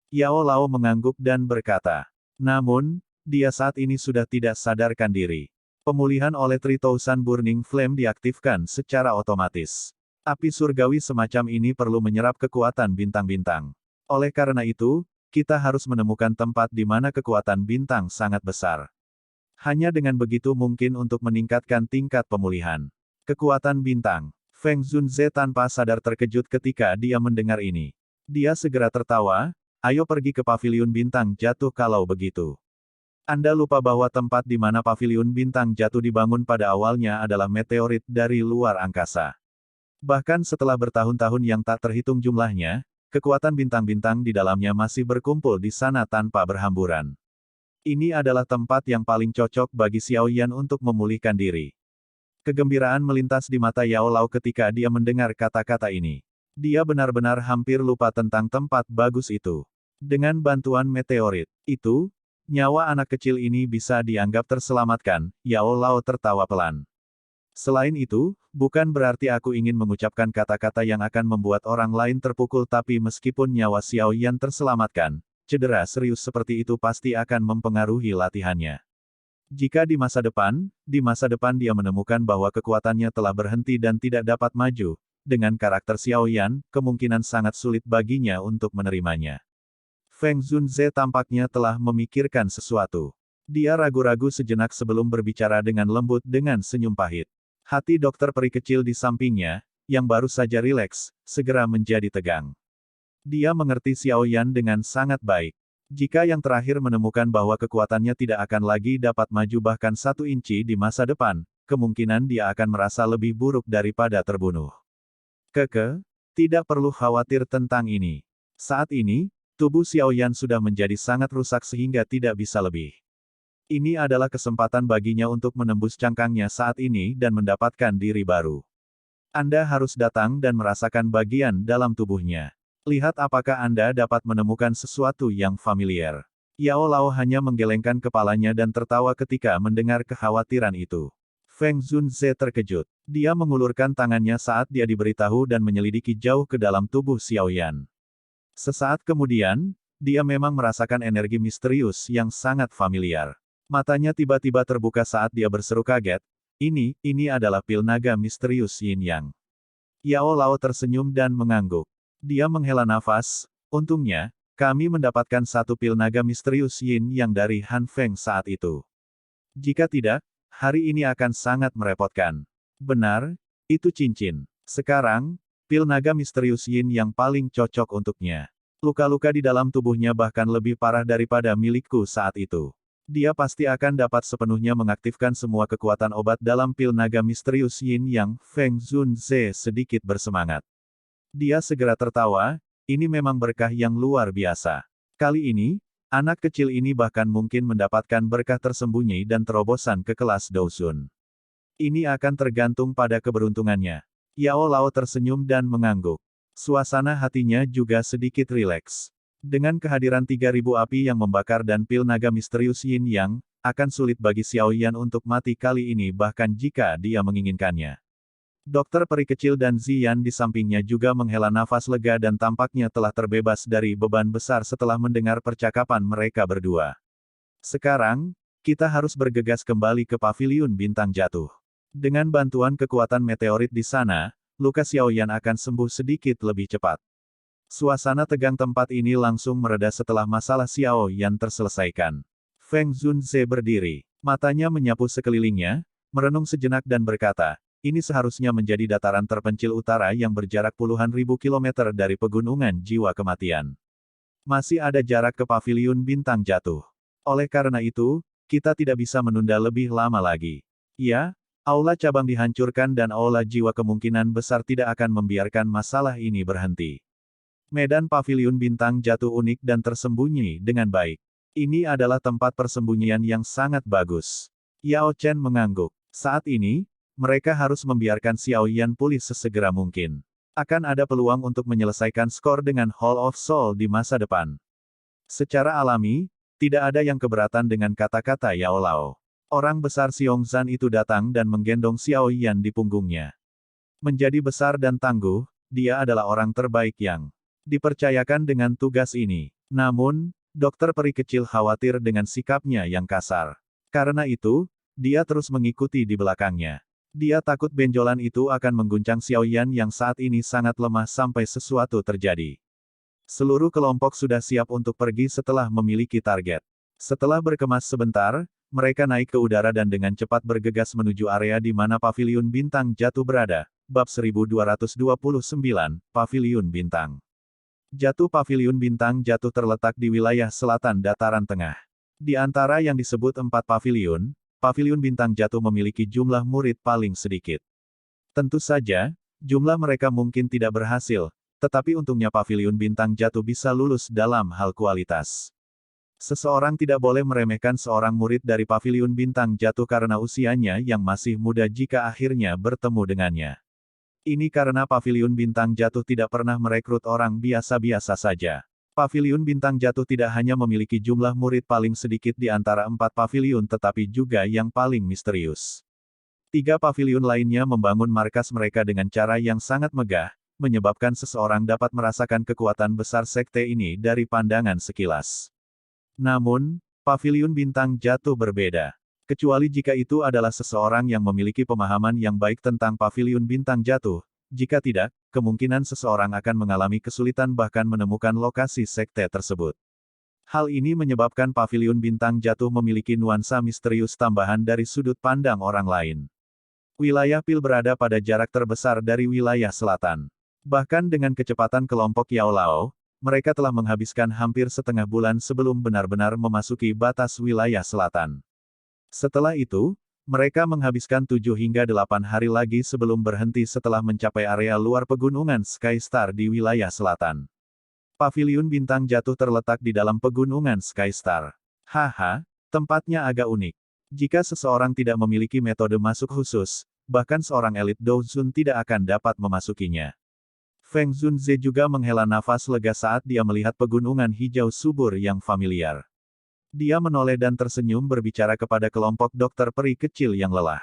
[SPEAKER 1] Yao Lao mengangguk dan berkata. Namun, dia saat ini sudah tidak sadarkan diri. Pemulihan oleh 3000 Burning Flame diaktifkan secara otomatis. Api surgawi semacam ini perlu menyerap kekuatan bintang-bintang. Oleh karena itu, kita harus menemukan tempat di mana kekuatan bintang sangat besar. Hanya dengan begitu mungkin untuk meningkatkan tingkat pemulihan. Kekuatan bintang. Feng Zunze tanpa sadar terkejut ketika dia mendengar ini. Dia segera tertawa, ayo pergi ke paviliun bintang jatuh kalau begitu. Anda lupa bahwa tempat di mana paviliun bintang jatuh dibangun pada awalnya adalah meteorit dari luar angkasa. Bahkan setelah bertahun-tahun yang tak terhitung jumlahnya, kekuatan bintang-bintang di dalamnya masih berkumpul di sana tanpa berhamburan. Ini adalah tempat yang paling cocok bagi Xiao Yan untuk memulihkan diri. Kegembiraan melintas di mata Yao Lao ketika dia mendengar kata-kata ini. Dia benar-benar hampir lupa tentang tempat bagus itu. Dengan bantuan meteorit itu, nyawa anak kecil ini bisa dianggap terselamatkan. Yao Lao tertawa pelan. Selain itu, bukan berarti aku ingin mengucapkan kata-kata yang akan membuat orang lain terpukul, tapi meskipun nyawa Xiao Yan terselamatkan, cedera serius seperti itu pasti akan mempengaruhi latihannya. Jika di masa depan dia menemukan bahwa kekuatannya telah berhenti dan tidak dapat maju, dengan karakter Xiao Yan, kemungkinan sangat sulit baginya untuk menerimanya. Feng Zunze tampaknya telah memikirkan sesuatu. Dia ragu-ragu sejenak sebelum berbicara dengan lembut dengan senyum pahit. Hati dokter peri kecil di sampingnya, yang baru saja rileks, segera menjadi tegang. Dia mengerti Xiao Yan dengan sangat baik. Jika yang terakhir menemukan bahwa kekuatannya tidak akan lagi dapat maju bahkan 1 inci di masa depan, kemungkinan dia akan merasa lebih buruk daripada terbunuh. Tidak perlu khawatir tentang ini. Saat ini, tubuh Xiao Yan sudah menjadi sangat rusak sehingga tidak bisa lebih. Ini adalah kesempatan baginya untuk menembus cangkangnya saat ini dan mendapatkan diri baru. Anda harus datang dan merasakan bagian dalam tubuhnya. Lihat apakah Anda dapat menemukan sesuatu yang familiar. Yao Lao hanya menggelengkan kepalanya dan tertawa ketika mendengar kekhawatiran itu. Feng Zunze terkejut. Dia mengulurkan tangannya saat dia diberitahu dan menyelidiki jauh ke dalam tubuh Xiao Yan. Sesaat kemudian, dia memang merasakan energi misterius yang sangat familiar. Matanya tiba-tiba terbuka saat dia berseru kaget, ini adalah pil naga misterius Yin Yang. Yao Lao tersenyum dan mengangguk. Dia menghela nafas, untungnya, kami mendapatkan 1 pil naga misterius Yin Yang dari Han Feng saat itu. Jika tidak, hari ini akan sangat merepotkan. Benar, itu cincin. Sekarang, pil naga misterius Yin yang paling cocok untuknya. Luka-luka di dalam tubuhnya bahkan lebih parah daripada milikku saat itu. Dia pasti akan dapat sepenuhnya mengaktifkan semua kekuatan obat dalam pil naga misterius Yin Yang. Feng Zunze sedikit bersemangat. Dia segera tertawa, ini memang berkah yang luar biasa. Kali ini, anak kecil ini bahkan mungkin mendapatkan berkah tersembunyi dan terobosan ke kelas Douzun. Ini akan tergantung pada keberuntungannya. Yao Lao tersenyum dan mengangguk. Suasana hatinya juga sedikit rileks. Dengan kehadiran 3000 api yang membakar dan pil naga misterius Yin Yang, akan sulit bagi Xiao Yan untuk mati kali ini bahkan jika dia menginginkannya. Dokter peri kecil dan Ziyan di sampingnya juga menghela nafas lega dan tampaknya telah terbebas dari beban besar setelah mendengar percakapan mereka berdua. Sekarang, kita harus bergegas kembali ke paviliun bintang jatuh. Dengan bantuan kekuatan meteorit di sana, luka Xiao Yan akan sembuh sedikit lebih cepat. Suasana tegang tempat ini langsung mereda setelah masalah Xiao Yan terselesaikan. Feng Zunze berdiri, matanya menyapu sekelilingnya, merenung sejenak dan berkata, ini seharusnya menjadi dataran terpencil utara yang berjarak puluhan ribu kilometer dari pegunungan jiwa kematian. Masih ada jarak ke paviliun bintang jatuh. Oleh karena itu, kita tidak bisa menunda lebih lama lagi. Ya, aula cabang dihancurkan dan aula jiwa kemungkinan besar tidak akan membiarkan masalah ini berhenti. Medan paviliun bintang jatuh unik dan tersembunyi dengan baik. Ini adalah tempat persembunyian yang sangat bagus. Yao Chen mengangguk. Saat ini, mereka harus membiarkan Xiao Yan pulih sesegera mungkin. Akan ada peluang untuk menyelesaikan skor dengan Hall of Soul di masa depan. Secara alami, tidak ada yang keberatan dengan kata-kata Yao Lao. Orang besar Xiongzan itu datang dan menggendong Xiao Yan di punggungnya. Menjadi besar dan tangguh, dia adalah orang terbaik yang dipercayakan dengan tugas ini. Namun, dokter peri kecil khawatir dengan sikapnya yang kasar. Karena itu, dia terus mengikuti di belakangnya. Dia takut benjolan itu akan mengguncang Xiao Yan yang saat ini sangat lemah sampai sesuatu terjadi. Seluruh kelompok sudah siap untuk pergi setelah memiliki target. Setelah berkemas sebentar, mereka naik ke udara dan dengan cepat bergegas menuju area di mana Paviliun Bintang Jatuh berada. Bab 1229, Paviliun Bintang Jatuh. Paviliun Bintang Jatuh terletak di wilayah selatan dataran tengah. Di antara yang disebut 4 paviliun, Paviliun Bintang Jatuh memiliki jumlah murid paling sedikit. Tentu saja, jumlah mereka mungkin tidak berhasil, tetapi untungnya Paviliun Bintang Jatuh bisa lulus dalam hal kualitas. Seseorang tidak boleh meremehkan seorang murid dari Paviliun Bintang Jatuh karena usianya yang masih muda jika akhirnya bertemu dengannya. Ini karena Paviliun Bintang Jatuh tidak pernah merekrut orang biasa-biasa saja. Paviliun Bintang Jatuh tidak hanya memiliki jumlah murid paling sedikit di antara 4 paviliun tetapi juga yang paling misterius. 3 paviliun lainnya membangun markas mereka dengan cara yang sangat megah, menyebabkan seseorang dapat merasakan kekuatan besar sekte ini dari pandangan sekilas. Namun, Paviliun Bintang Jatuh berbeda. Kecuali jika itu adalah seseorang yang memiliki pemahaman yang baik tentang Paviliun Bintang Jatuh. Jika tidak, kemungkinan seseorang akan mengalami kesulitan bahkan menemukan lokasi sekte tersebut. Hal ini menyebabkan Paviliun Bintang Jatuh memiliki nuansa misterius tambahan dari sudut pandang orang lain. Wilayah Pil berada pada jarak terbesar dari wilayah selatan. Bahkan dengan kecepatan kelompok Yao Lao, mereka telah menghabiskan hampir setengah bulan sebelum benar-benar memasuki batas wilayah selatan. Setelah itu, mereka menghabiskan 7 hingga 8 hari lagi sebelum berhenti setelah mencapai area luar pegunungan Sky Star di wilayah selatan. Paviliun Bintang Jatuh terletak di dalam pegunungan Sky Star. Haha, tempatnya agak unik. Jika seseorang tidak memiliki metode masuk khusus, bahkan seorang elit Douzun tidak akan dapat memasukinya. Feng Zunze juga menghela nafas lega saat dia melihat pegunungan hijau subur yang familiar. Dia menoleh dan tersenyum berbicara kepada kelompok dokter peri kecil yang lelah.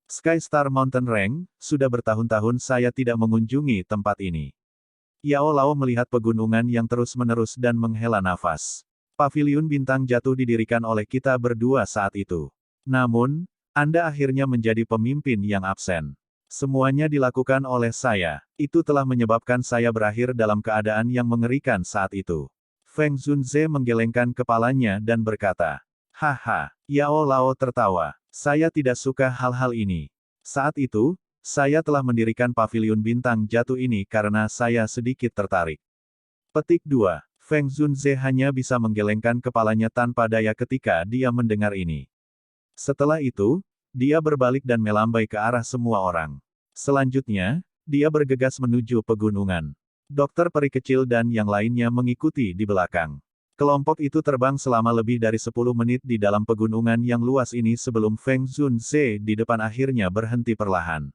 [SPEAKER 1] Sky Star Mountain Range, sudah bertahun-tahun saya tidak mengunjungi tempat ini. Yao Lao melihat pegunungan yang terus-menerus dan menghela nafas. Paviliun Bintang Jatuh didirikan oleh kita berdua saat itu. Namun, Anda akhirnya menjadi pemimpin yang absen. Semuanya dilakukan oleh saya. Itu telah menyebabkan saya berakhir dalam keadaan yang mengerikan saat itu. Feng Zunze menggelengkan kepalanya dan berkata, "Haha." Yao Lao tertawa. "Saya tidak suka hal-hal ini. Saat itu, saya telah mendirikan Paviliun Bintang Jatuh ini karena saya sedikit tertarik." Petik 2. Feng Zunze hanya bisa menggelengkan kepalanya tanpa daya ketika dia mendengar ini. Setelah itu, dia berbalik dan melambai ke arah semua orang. Selanjutnya, dia bergegas menuju pegunungan. Dokter peri kecil dan yang lainnya mengikuti di belakang. Kelompok itu terbang selama lebih dari 10 menit di dalam pegunungan yang luas ini sebelum Feng Zunze di depan akhirnya berhenti perlahan.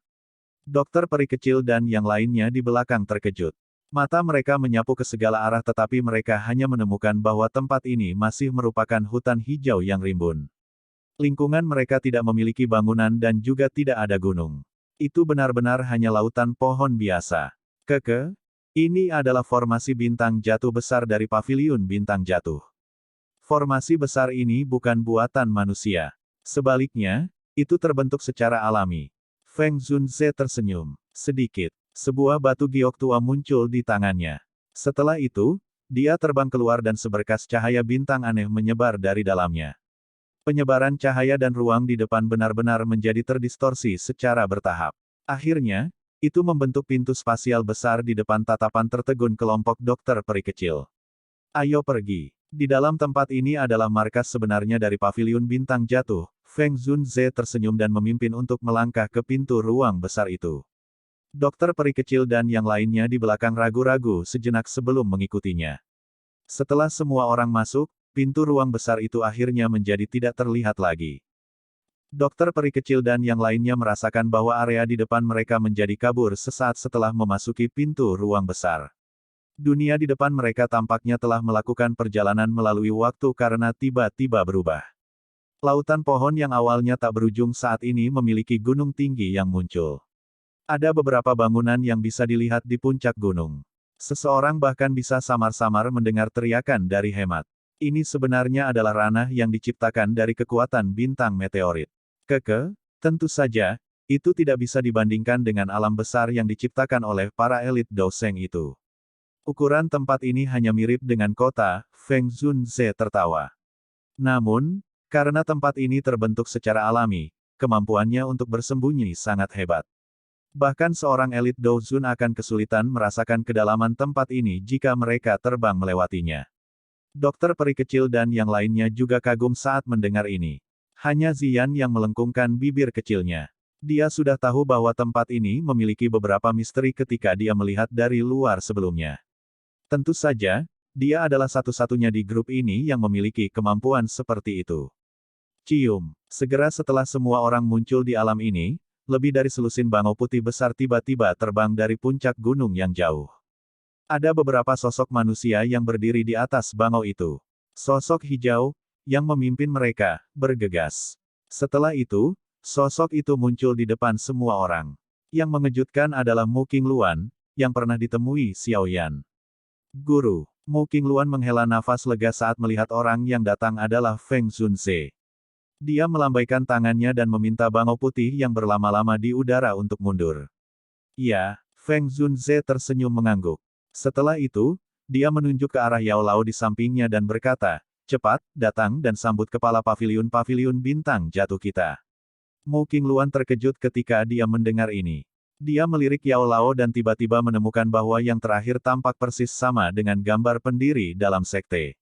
[SPEAKER 1] Dokter peri kecil dan yang lainnya di belakang terkejut. Mata mereka menyapu ke segala arah tetapi mereka hanya menemukan bahwa tempat ini masih merupakan hutan hijau yang rimbun. Lingkungan mereka tidak memiliki bangunan dan juga tidak ada gunung. Itu benar-benar hanya lautan pohon biasa. Ini adalah formasi bintang jatuh besar dari Paviliun Bintang Jatuh. Formasi besar ini bukan buatan manusia. Sebaliknya, itu terbentuk secara alami. Feng Zunze tersenyum. Sedikit. Sebuah batu giok tua muncul di tangannya. Setelah itu, dia terbang keluar dan seberkas cahaya bintang aneh menyebar dari dalamnya. Penyebaran cahaya dan ruang di depan benar-benar menjadi terdistorsi secara bertahap. Akhirnya, itu membentuk pintu spasial besar di depan tatapan tertegun kelompok dokter peri kecil. "Ayo pergi." Di dalam tempat ini adalah markas sebenarnya dari Paviliun Bintang Jatuh. Feng Zunze tersenyum dan memimpin untuk melangkah ke pintu ruang besar itu. Dokter peri kecil dan yang lainnya di belakang ragu-ragu sejenak sebelum mengikutinya. Setelah semua orang masuk, pintu ruang besar itu akhirnya menjadi tidak terlihat lagi. Dokter peri kecil dan yang lainnya merasakan bahwa area di depan mereka menjadi kabur sesaat setelah memasuki pintu ruang besar. Dunia di depan mereka tampaknya telah melakukan perjalanan melalui waktu karena tiba-tiba berubah. Lautan pohon yang awalnya tak berujung saat ini memiliki gunung tinggi yang muncul. Ada beberapa bangunan yang bisa dilihat di puncak gunung. Seseorang bahkan bisa samar-samar mendengar teriakan dari hemat. Ini sebenarnya adalah ranah yang diciptakan dari kekuatan bintang meteorit. Tentu saja, itu tidak bisa dibandingkan dengan alam besar yang diciptakan oleh para elit Douseng itu. Ukuran tempat ini hanya mirip dengan kota, Feng Zunze tertawa. Namun, Karena tempat ini terbentuk secara alami, kemampuannya untuk bersembunyi sangat hebat. Bahkan seorang elit Douzun akan kesulitan merasakan kedalaman tempat ini jika mereka terbang melewatinya. Dokter peri kecil dan yang lainnya juga kagum saat mendengar ini. Hanya Ziyan yang melengkungkan bibir kecilnya. Dia sudah tahu bahwa tempat ini memiliki beberapa misteri ketika dia melihat dari luar sebelumnya. Tentu saja, dia adalah satu-satunya di grup ini yang memiliki kemampuan seperti itu. Cium. Segera setelah semua orang muncul di alam ini, lebih dari selusin bangau putih besar tiba-tiba terbang dari puncak gunung yang jauh. Ada beberapa sosok manusia yang berdiri di atas bangau itu. Sosok hijau, yang memimpin mereka, bergegas. Setelah itu, sosok itu muncul di depan semua orang. Yang mengejutkan adalah Mu Qingluan, yang pernah ditemui Xiao Yan. Guru, Mu Qingluan menghela nafas lega saat melihat orang yang datang adalah Feng Zunze. Dia melambaikan tangannya dan meminta bangau putih yang berlama-lama di udara untuk mundur. Ya, Feng Zunze tersenyum mengangguk. Setelah itu, dia menunjuk ke arah Yao Lao di sampingnya dan berkata, "Cepat, datang dan sambut kepala paviliun-paviliun bintang jatuh kita." Mu Qingluan terkejut ketika dia mendengar ini. Dia melirik Yao Lao dan tiba-tiba menemukan bahwa yang terakhir tampak persis sama dengan gambar pendiri dalam sekte.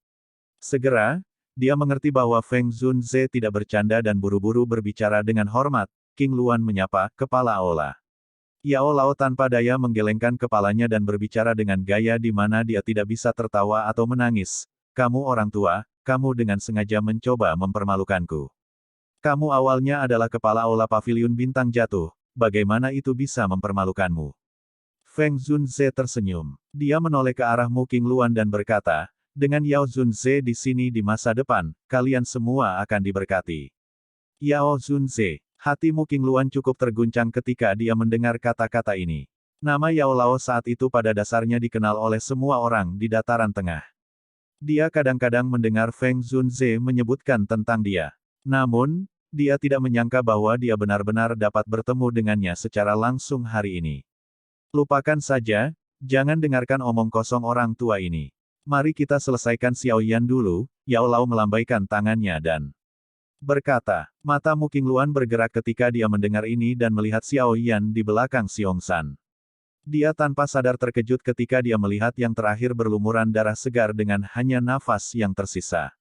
[SPEAKER 1] Segera, dia mengerti bahwa Feng Zunze tidak bercanda dan buru-buru berbicara dengan hormat. Qingluan menyapa, "Kepala Aula." Yao Lao tanpa daya menggelengkan kepalanya dan berbicara dengan gaya di mana dia tidak bisa tertawa atau menangis. "Kamu orang tua, kamu dengan sengaja mencoba mempermalukanku. Kamu awalnya adalah kepala aula paviliun bintang jatuh, bagaimana itu bisa mempermalukanmu?" Feng Zunze tersenyum. Dia menoleh ke arah Mu Qingluan dan berkata, "Dengan Yao Zunze di sini di masa depan, kalian semua akan diberkati." Yao Zunze. Hati Mu Qingluan cukup terguncang ketika dia mendengar kata-kata ini. Nama Yao Lao saat itu pada dasarnya dikenal oleh semua orang di dataran tengah. Dia kadang-kadang mendengar Feng Zunze menyebutkan tentang dia. Namun, dia tidak menyangka bahwa dia benar-benar dapat bertemu dengannya secara langsung hari ini. Lupakan saja, jangan dengarkan omong kosong orang tua ini. Mari kita selesaikan Xiao Yan dulu. Yao Lao melambaikan tangannya dan berkata, mata Mu Qingluan bergerak ketika dia mendengar ini dan melihat Xiao Yan di belakang Xiongsan. Dia tanpa sadar terkejut ketika dia melihat yang terakhir berlumuran darah segar dengan hanya nafas yang tersisa.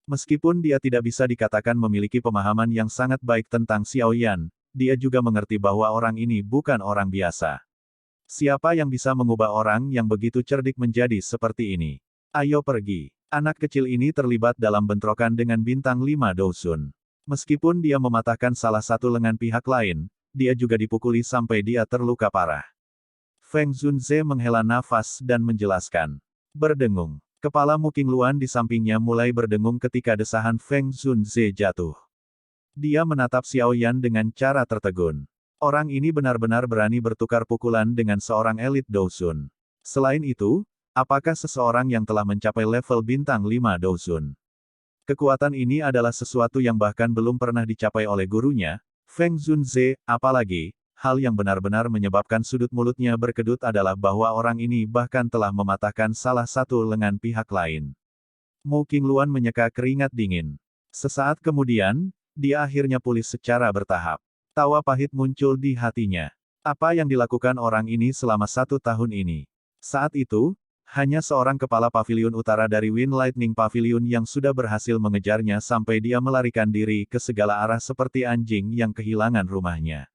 [SPEAKER 1] Meskipun dia tidak bisa dikatakan memiliki pemahaman yang sangat baik tentang Xiao Yan, dia juga mengerti bahwa orang ini bukan orang biasa. Siapa yang bisa mengubah orang yang begitu cerdik menjadi seperti ini? Ayo pergi. Anak kecil ini terlibat dalam bentrokan dengan bintang 5 Douzun. Meskipun dia mematahkan salah satu lengan pihak lain, dia juga dipukuli sampai dia terluka parah. Feng Zunze menghela nafas dan menjelaskan. Berdengung. Kepala Mu Qingluan di sampingnya mulai berdengung ketika desahan Feng Zunze jatuh. Dia menatap Xiao Yan dengan cara tertegun. Orang ini benar-benar berani bertukar pukulan dengan seorang elit Douzun. Selain itu, apakah seseorang yang telah mencapai level bintang 5 Douzun? Kekuatan ini adalah sesuatu yang bahkan belum pernah dicapai oleh gurunya, Feng Zunze, apalagi, hal yang benar-benar menyebabkan sudut mulutnya berkedut adalah bahwa orang ini bahkan telah mematahkan salah satu lengan pihak lain. Mu Qingluan menyeka keringat dingin. Sesaat kemudian, dia akhirnya pulih secara bertahap. Tawa pahit muncul di hatinya. Apa yang dilakukan orang ini selama 1 tahun ini? Saat itu, hanya seorang kepala paviliun utara dari Wind Lightning Pavilion yang sudah berhasil mengejarnya sampai dia melarikan diri ke segala arah seperti anjing yang kehilangan rumahnya.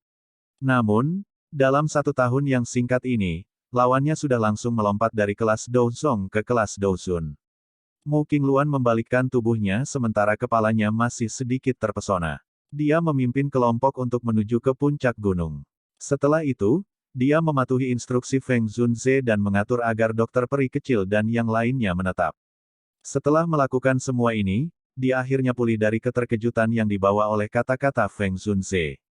[SPEAKER 1] Namun, dalam 1 tahun yang singkat ini, lawannya sudah langsung melompat dari kelas Douzong ke kelas Douzun. Mu Qingluan membalikkan tubuhnya sementara kepalanya masih sedikit terpesona. Dia memimpin kelompok untuk menuju ke puncak gunung. Setelah itu, dia mematuhi instruksi Feng Zunze dan mengatur agar dokter peri kecil dan yang lainnya menetap. Setelah melakukan semua ini, dia akhirnya pulih dari keterkejutan yang dibawa oleh kata-kata Feng Zunze.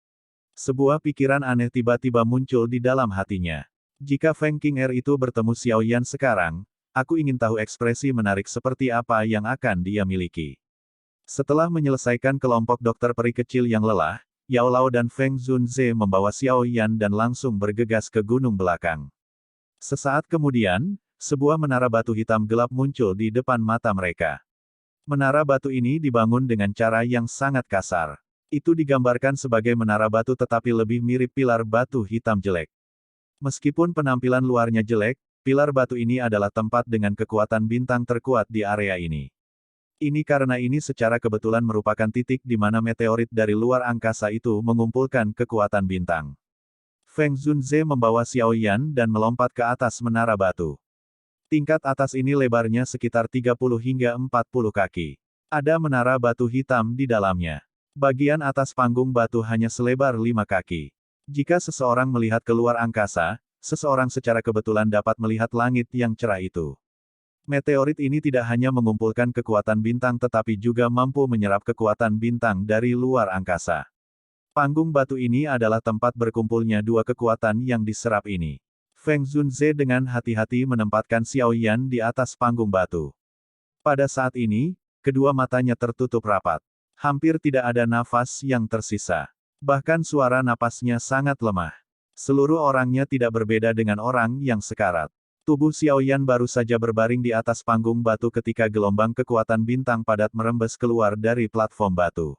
[SPEAKER 1] Sebuah pikiran aneh tiba-tiba muncul di dalam hatinya. Jika Feng Qinger itu bertemu Xiao Yan sekarang, aku ingin tahu ekspresi menarik seperti apa yang akan dia miliki. Setelah menyelesaikan kelompok dokter peri kecil yang lelah, Yao Lao dan Feng Zunze membawa Xiao Yan dan langsung bergegas ke gunung belakang. Sesaat kemudian, sebuah menara batu hitam gelap muncul di depan mata mereka. Menara batu ini dibangun dengan cara yang sangat kasar. Itu digambarkan sebagai menara batu tetapi lebih mirip pilar batu hitam jelek. Meskipun penampilan luarnya jelek, pilar batu ini adalah tempat dengan kekuatan bintang terkuat di area ini. Ini karena ini secara kebetulan merupakan titik di mana meteorit dari luar angkasa itu mengumpulkan kekuatan bintang. Feng Zunze membawa Xiao Yan dan melompat ke atas menara batu. Tingkat atas ini lebarnya sekitar 30 hingga 40 kaki. Ada menara batu hitam di dalamnya. Bagian atas panggung batu hanya selebar 5 kaki. Jika seseorang melihat keluar angkasa, seseorang secara kebetulan dapat melihat langit yang cerah itu. Meteorit ini tidak hanya mengumpulkan kekuatan bintang tetapi juga mampu menyerap kekuatan bintang dari luar angkasa. Panggung batu ini adalah tempat berkumpulnya dua kekuatan yang diserap ini. Feng Zunze dengan hati-hati menempatkan Xiao Yan di atas panggung batu. Pada saat ini, kedua matanya tertutup rapat. Hampir tidak ada nafas yang tersisa. Bahkan suara napasnya sangat lemah. Seluruh orangnya tidak berbeda dengan orang yang sekarat. Tubuh Xiao Yan baru saja berbaring di atas panggung batu ketika gelombang kekuatan bintang padat merembes keluar dari platform batu.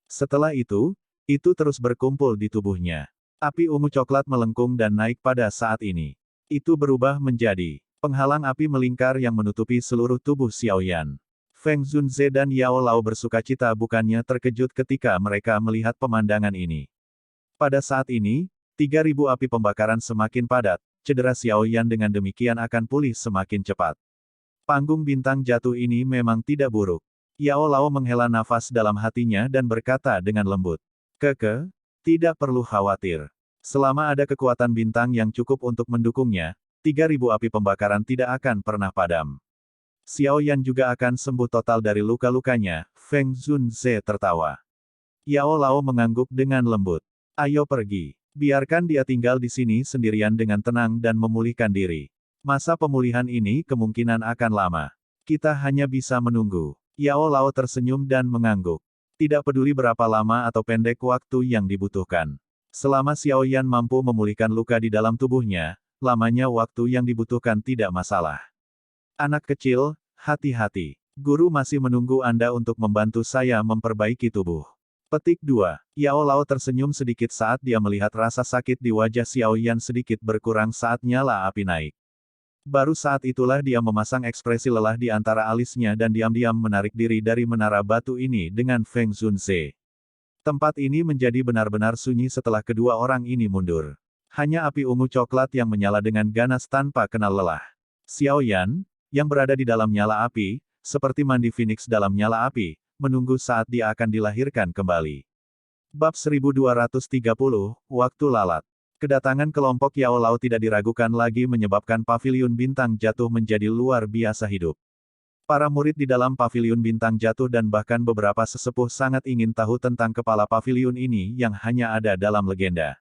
[SPEAKER 1] Setelah itu terus berkumpul di tubuhnya. Api ungu coklat melengkung dan naik pada saat ini. Itu berubah menjadi penghalang api melingkar yang menutupi seluruh tubuh Xiao Yan. Feng Zunze dan Yao Lao bersukacita bukannya terkejut ketika mereka melihat pemandangan ini. Pada saat ini, 3.000 api pembakaran semakin padat, cedera Xiao Yan dengan demikian akan pulih semakin cepat. Panggung bintang jatuh ini memang tidak buruk. Yao Lao menghela nafas dalam hatinya dan berkata dengan lembut. Tidak perlu khawatir. Selama ada kekuatan bintang yang cukup untuk mendukungnya, 3.000 api pembakaran tidak akan pernah padam. Xiao Yan juga akan sembuh total dari luka-lukanya, Feng Zunze tertawa. Yao Lao mengangguk dengan lembut. Ayo pergi. Biarkan dia tinggal di sini sendirian dengan tenang dan memulihkan diri. Masa pemulihan ini kemungkinan akan lama. Kita hanya bisa menunggu. Yao Lao tersenyum dan mengangguk. Tidak peduli berapa lama atau pendek waktu yang dibutuhkan. Selama Xiao Yan mampu memulihkan luka di dalam tubuhnya, lamanya waktu yang dibutuhkan tidak masalah. Anak kecil, hati-hati. Guru masih menunggu Anda untuk membantu saya memperbaiki tubuh. Petik 2. Yao Lao tersenyum sedikit saat dia melihat rasa sakit di wajah Xiao Yan sedikit berkurang saat nyala api naik. Baru saat itulah dia memasang ekspresi lelah di antara alisnya dan diam-diam menarik diri dari menara batu ini dengan Feng Zunze. Tempat ini menjadi benar-benar sunyi setelah kedua orang ini mundur. Hanya api ungu coklat yang menyala dengan ganas tanpa kenal lelah. Xiao Yan, yang berada di dalam nyala api, seperti mandi Phoenix dalam nyala api, menunggu saat dia akan dilahirkan kembali. Bab 1230, Waktu Lalat. Kedatangan kelompok Yao Lao tidak diragukan lagi menyebabkan paviliun bintang jatuh menjadi luar biasa hidup. Para murid di dalam paviliun bintang jatuh dan bahkan beberapa sesepuh sangat ingin tahu tentang kepala paviliun ini yang hanya ada dalam legenda.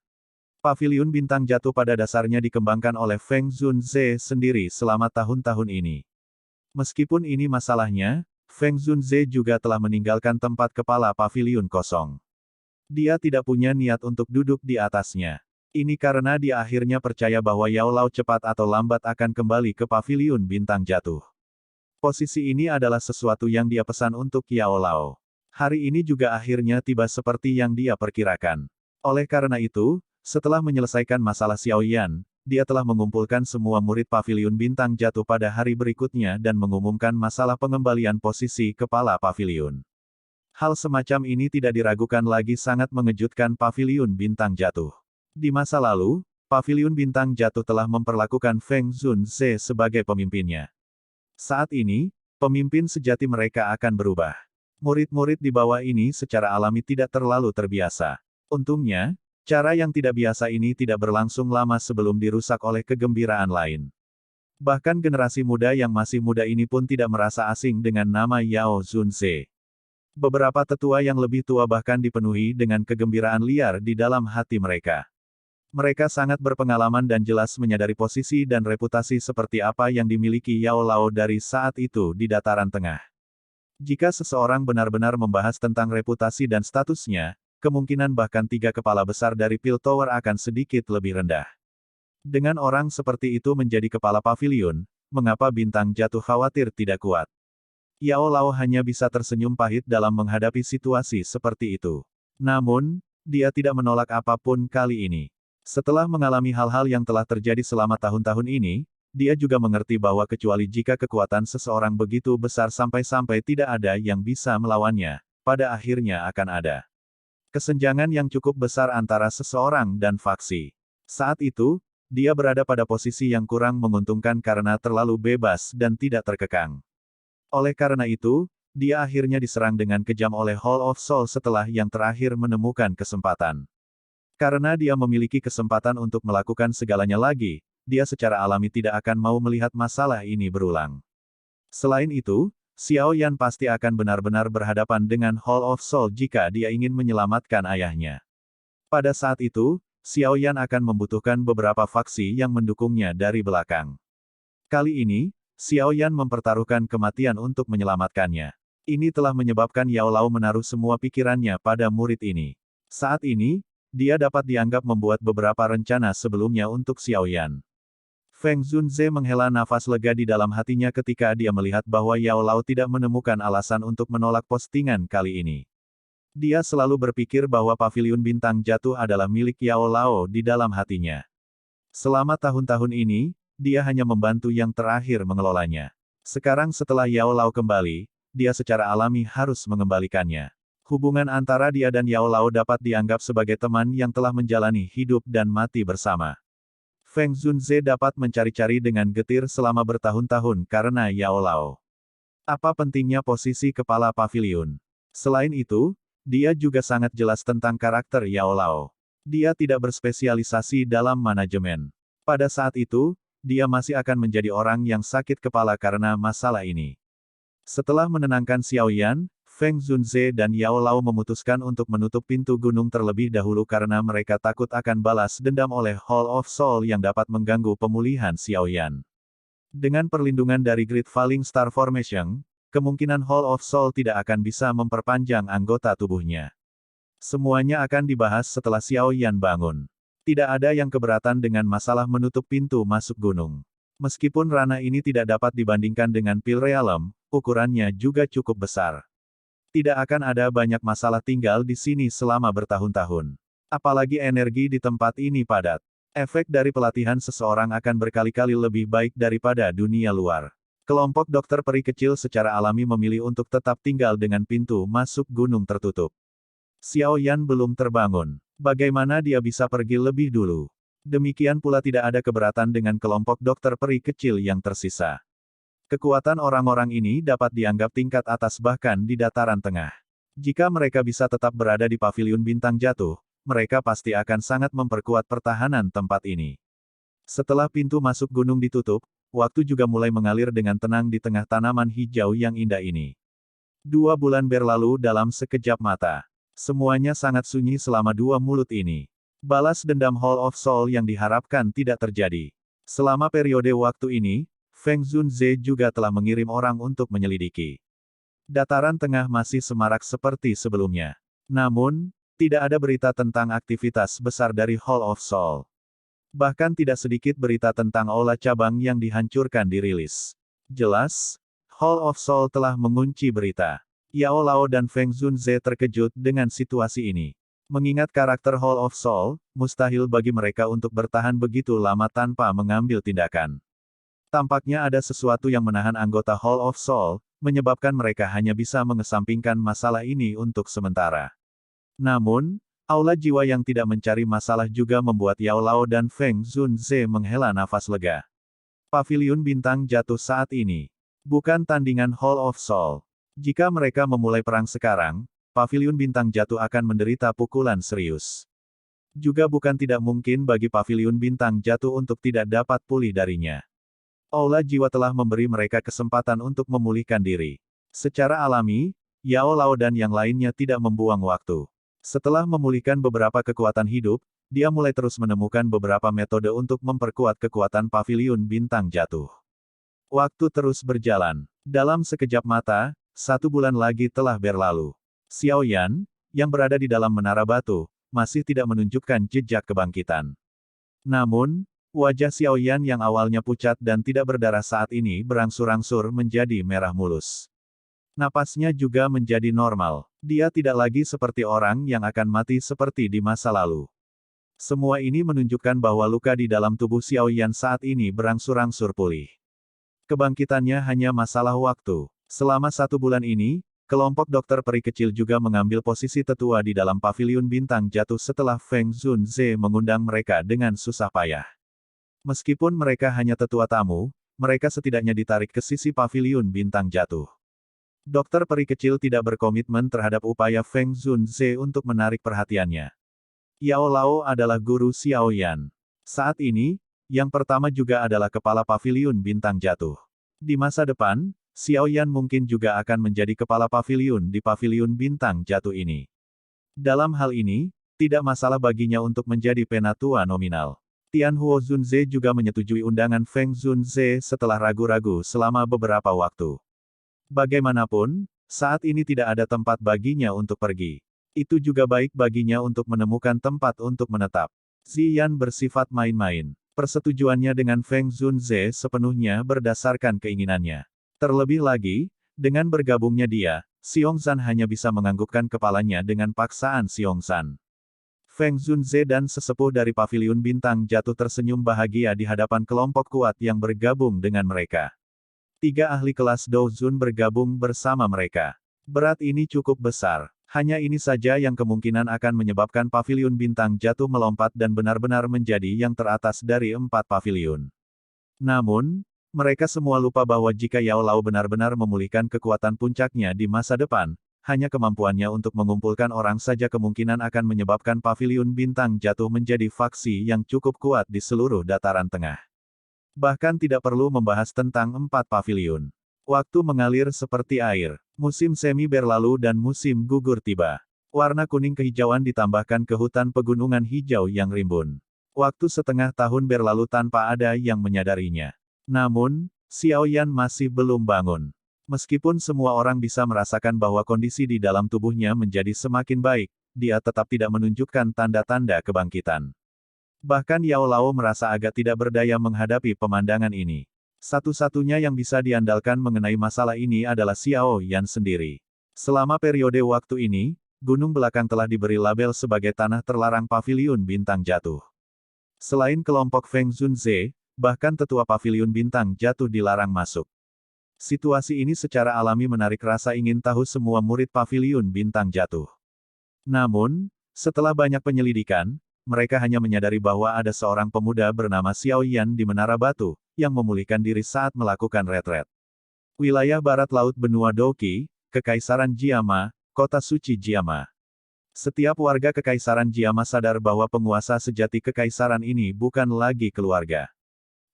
[SPEAKER 1] Paviliun bintang jatuh pada dasarnya dikembangkan oleh Feng Zunze sendiri selama tahun-tahun ini. Meskipun ini masalahnya, Feng Zunze juga telah meninggalkan tempat kepala paviliun kosong. Dia tidak punya niat untuk duduk di atasnya. Ini karena dia akhirnya percaya bahwa Yao Lao cepat atau lambat akan kembali ke paviliun bintang jatuh. Posisi ini adalah sesuatu yang dia pesan untuk Yao Lao. Hari ini juga akhirnya tiba seperti yang dia perkirakan. Oleh karena itu, setelah menyelesaikan masalah Xiao Yan, dia telah mengumpulkan semua murid paviliun bintang jatuh pada hari berikutnya dan mengumumkan masalah pengembalian posisi kepala paviliun. Hal semacam ini tidak diragukan lagi sangat mengejutkan paviliun bintang jatuh. Di masa lalu, paviliun bintang jatuh telah memperlakukan Feng Zunze sebagai pemimpinnya. Saat ini, pemimpin sejati mereka akan berubah. Murid-murid di bawah ini secara alami tidak terlalu terbiasa. Untungnya, cara yang tidak biasa ini tidak berlangsung lama sebelum dirusak oleh kegembiraan lain. Bahkan generasi muda yang masih muda ini pun tidak merasa asing dengan nama Yao Zunze. Beberapa tetua yang lebih tua bahkan dipenuhi dengan kegembiraan liar di dalam hati mereka. Mereka sangat berpengalaman dan jelas menyadari posisi dan reputasi seperti apa yang dimiliki Yao Lao dari saat itu di dataran tengah. Jika seseorang benar-benar membahas tentang reputasi dan statusnya, kemungkinan bahkan 3 kepala besar dari Piltover akan sedikit lebih rendah. Dengan orang seperti itu menjadi kepala paviliun, mengapa bintang jatuh khawatir tidak kuat? Yao Lao hanya bisa tersenyum pahit dalam menghadapi situasi seperti itu. Namun, dia tidak menolak apapun kali ini. Setelah mengalami hal-hal yang telah terjadi selama tahun-tahun ini, dia juga mengerti bahwa kecuali jika kekuatan seseorang begitu besar sampai-sampai tidak ada yang bisa melawannya, pada akhirnya akan ada kesenjangan yang cukup besar antara seseorang dan faksi. Saat itu, dia berada pada posisi yang kurang menguntungkan karena terlalu bebas dan tidak terkekang. Oleh karena itu, dia akhirnya diserang dengan kejam oleh Hall of Soul setelah yang terakhir menemukan kesempatan. Karena dia memiliki kesempatan untuk melakukan segalanya lagi, dia secara alami tidak akan mau melihat masalah ini berulang. Selain itu, Xiao Yan pasti akan benar-benar berhadapan dengan Hall of Soul jika dia ingin menyelamatkan ayahnya. Pada saat itu, Xiao Yan akan membutuhkan beberapa faksi yang mendukungnya dari belakang. Kali ini, Xiao Yan mempertaruhkan kematian untuk menyelamatkannya. Ini telah menyebabkan Yao Lao menaruh semua pikirannya pada murid ini. Saat ini, dia dapat dianggap membuat beberapa rencana sebelumnya untuk Xiao Yan. Feng Zunze menghela nafas lega di dalam hatinya ketika dia melihat bahwa Yao Lao tidak menemukan alasan untuk menolak postingan kali ini. Dia selalu berpikir bahwa paviliun bintang jatuh adalah milik Yao Lao di dalam hatinya. Selama tahun-tahun ini, dia hanya membantu yang terakhir mengelolanya. Sekarang setelah Yao Lao kembali, dia secara alami harus mengembalikannya. Hubungan antara dia dan Yao Lao dapat dianggap sebagai teman yang telah menjalani hidup dan mati bersama. Feng Zunze dapat mencari-cari dengan getir selama bertahun-tahun karena Yao Lao. Apa pentingnya posisi kepala paviliun? Selain itu, dia juga sangat jelas tentang karakter Yao Lao. Dia tidak berspesialisasi dalam manajemen. Pada saat itu, dia masih akan menjadi orang yang sakit kepala karena masalah ini. Setelah menenangkan Xiao Yan, Feng Zunze dan Yao Lao memutuskan untuk menutup pintu gunung terlebih dahulu karena mereka takut akan balas dendam oleh Hall of Soul yang dapat mengganggu pemulihan Xiao Yan. Dengan perlindungan dari Great Falling Star Formation, kemungkinan Hall of Soul tidak akan bisa memperpanjang anggota tubuhnya. Semuanya akan dibahas setelah Xiao Yan bangun. Tidak ada yang keberatan dengan masalah menutup pintu masuk gunung. Meskipun ranah ini tidak dapat dibandingkan dengan Pil Realm, ukurannya juga cukup besar. Tidak akan ada banyak masalah tinggal di sini selama bertahun-tahun. Apalagi energi di tempat ini padat. Efek dari pelatihan seseorang akan berkali-kali lebih baik daripada dunia luar. Kelompok dokter peri kecil secara alami memilih untuk tetap tinggal dengan pintu masuk gunung tertutup. Xiao Yan belum terbangun. Bagaimana dia bisa pergi lebih dulu? Demikian pula tidak ada keberatan dengan kelompok dokter peri kecil yang tersisa. Kekuatan orang-orang ini dapat dianggap tingkat atas bahkan di dataran tengah. Jika mereka bisa tetap berada di paviliun bintang jatuh, mereka pasti akan sangat memperkuat pertahanan tempat ini. Setelah pintu masuk gunung ditutup, waktu juga mulai mengalir dengan tenang di tengah tanaman hijau yang indah ini. 2 bulan berlalu dalam sekejap mata. Semuanya sangat sunyi selama 2 mulut ini. Balas dendam Hall of Soul yang diharapkan tidak terjadi. Selama periode waktu ini, Feng Zunze juga telah mengirim orang untuk menyelidiki. Dataran tengah masih semarak seperti sebelumnya. Namun, tidak ada berita tentang aktivitas besar dari Hall of Soul. Bahkan tidak sedikit berita tentang aula cabang yang dihancurkan dirilis. Jelas, Hall of Soul telah mengunci berita. Yao Lao dan Feng Zunze terkejut dengan situasi ini. Mengingat karakter Hall of Soul, mustahil bagi mereka untuk bertahan begitu lama tanpa mengambil tindakan. Tampaknya ada sesuatu yang menahan anggota Hall of Soul, menyebabkan mereka hanya bisa mengesampingkan masalah ini untuk sementara. Namun, aula jiwa yang tidak mencari masalah juga membuat Yao Lao dan Feng Zunze menghela nafas lega. Paviliun bintang jatuh saat ini. Bukan tandingan Hall of Soul. Jika mereka memulai perang sekarang, paviliun bintang jatuh akan menderita pukulan serius. Juga bukan tidak mungkin bagi paviliun bintang jatuh untuk tidak dapat pulih darinya. Aula jiwa telah memberi mereka kesempatan untuk memulihkan diri. Secara alami, Yao Lao dan yang lainnya tidak membuang waktu. Setelah memulihkan beberapa kekuatan hidup, dia mulai terus menemukan beberapa metode untuk memperkuat kekuatan paviliun bintang jatuh. Waktu terus berjalan. Dalam sekejap mata, 1 bulan lagi telah berlalu. Xiao Yan, yang berada di dalam menara batu, masih tidak menunjukkan jejak kebangkitan. Namun, wajah Xiao Yan yang awalnya pucat dan tidak berdarah saat ini berangsur-angsur menjadi merah mulus. Napasnya juga menjadi normal. Dia tidak lagi seperti orang yang akan mati seperti di masa lalu. Semua ini menunjukkan bahwa luka di dalam tubuh Xiao Yan saat ini berangsur-angsur pulih. Kebangkitannya hanya masalah waktu. Selama 1 bulan ini, kelompok dokter peri kecil juga mengambil posisi tetua di dalam paviliun bintang jatuh setelah Feng Zunze mengundang mereka dengan susah payah. Meskipun mereka hanya tetua tamu, mereka setidaknya ditarik ke sisi paviliun bintang jatuh. Dokter peri kecil tidak berkomitmen terhadap upaya Feng Zunze untuk menarik perhatiannya. Yao Lao adalah guru Xiao Yan. Saat ini, yang pertama juga adalah kepala paviliun bintang jatuh. Di masa depan, Xiao Yan mungkin juga akan menjadi kepala paviliun di paviliun bintang jatuh ini. Dalam hal ini, tidak masalah baginya untuk menjadi penatua nominal. Tian Huo Zunze juga menyetujui undangan Feng Zunze setelah ragu-ragu selama beberapa waktu. Bagaimanapun, saat ini tidak ada tempat baginya untuk pergi. Itu juga baik baginya untuk menemukan tempat untuk menetap. Ziyan bersifat main-main. Persetujuannya dengan Feng Zunze sepenuhnya berdasarkan keinginannya. Terlebih lagi, dengan bergabungnya dia, Xiongzhan hanya bisa menganggukkan kepalanya dengan paksaan Xiongzhan. Feng Zunze dan sesepuh dari paviliun bintang jatuh tersenyum bahagia di hadapan kelompok kuat yang bergabung dengan mereka. 3 ahli kelas Douzun bergabung bersama mereka. Berat ini cukup besar. Hanya ini saja yang kemungkinan akan menyebabkan paviliun bintang jatuh melompat dan benar-benar menjadi yang teratas dari 4 paviliun. Namun, mereka semua lupa bahwa jika Yao Lao benar-benar memulihkan kekuatan puncaknya di masa depan, hanya kemampuannya untuk mengumpulkan orang saja kemungkinan akan menyebabkan paviliun bintang jatuh menjadi faksi yang cukup kuat di seluruh dataran tengah. Bahkan tidak perlu membahas tentang 4 paviliun. Waktu mengalir seperti air. Musim semi berlalu dan musim gugur tiba. Warna kuning kehijauan ditambahkan ke hutan pegunungan hijau yang rimbun. Waktu setengah tahun berlalu tanpa ada yang menyadarinya. Namun, Xiao Yan masih belum bangun. Meskipun semua orang bisa merasakan bahwa kondisi di dalam tubuhnya menjadi semakin baik, dia tetap tidak menunjukkan tanda-tanda kebangkitan. Bahkan Yao Lao merasa agak tidak berdaya menghadapi pemandangan ini. Satu-satunya yang bisa diandalkan mengenai masalah ini adalah Xiao Yan sendiri. Selama periode waktu ini, gunung belakang telah diberi label sebagai tanah terlarang paviliun bintang jatuh. Selain kelompok Feng Zunze, bahkan tetua paviliun bintang jatuh dilarang masuk. Situasi ini secara alami menarik rasa ingin tahu semua murid paviliun bintang jatuh. Namun, setelah banyak penyelidikan, mereka hanya menyadari bahwa ada seorang pemuda bernama Xiao Yan di Menara Batu, yang memulihkan diri saat melakukan retret. Wilayah Barat Laut Benua Douqi, Kekaisaran Jiama, Kota Suci Jiama. Setiap warga Kekaisaran Jiama sadar bahwa penguasa sejati kekaisaran ini bukan lagi keluarga.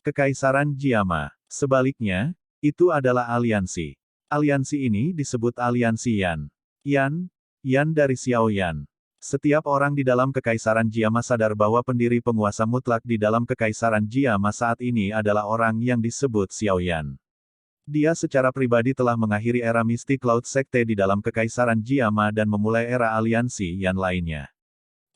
[SPEAKER 1] Kekaisaran Jiama, sebaliknya, itu adalah aliansi. Aliansi ini disebut Aliansi Yan. Yan dari Xiao Yan. Setiap orang di dalam Kekaisaran Jiama sadar bahwa pendiri penguasa mutlak di dalam Kekaisaran Jiama saat ini adalah orang yang disebut Xiao Yan. Dia secara pribadi telah mengakhiri era mistik Laut Sekte di dalam Kekaisaran Jiama dan memulai era aliansi Yan lainnya.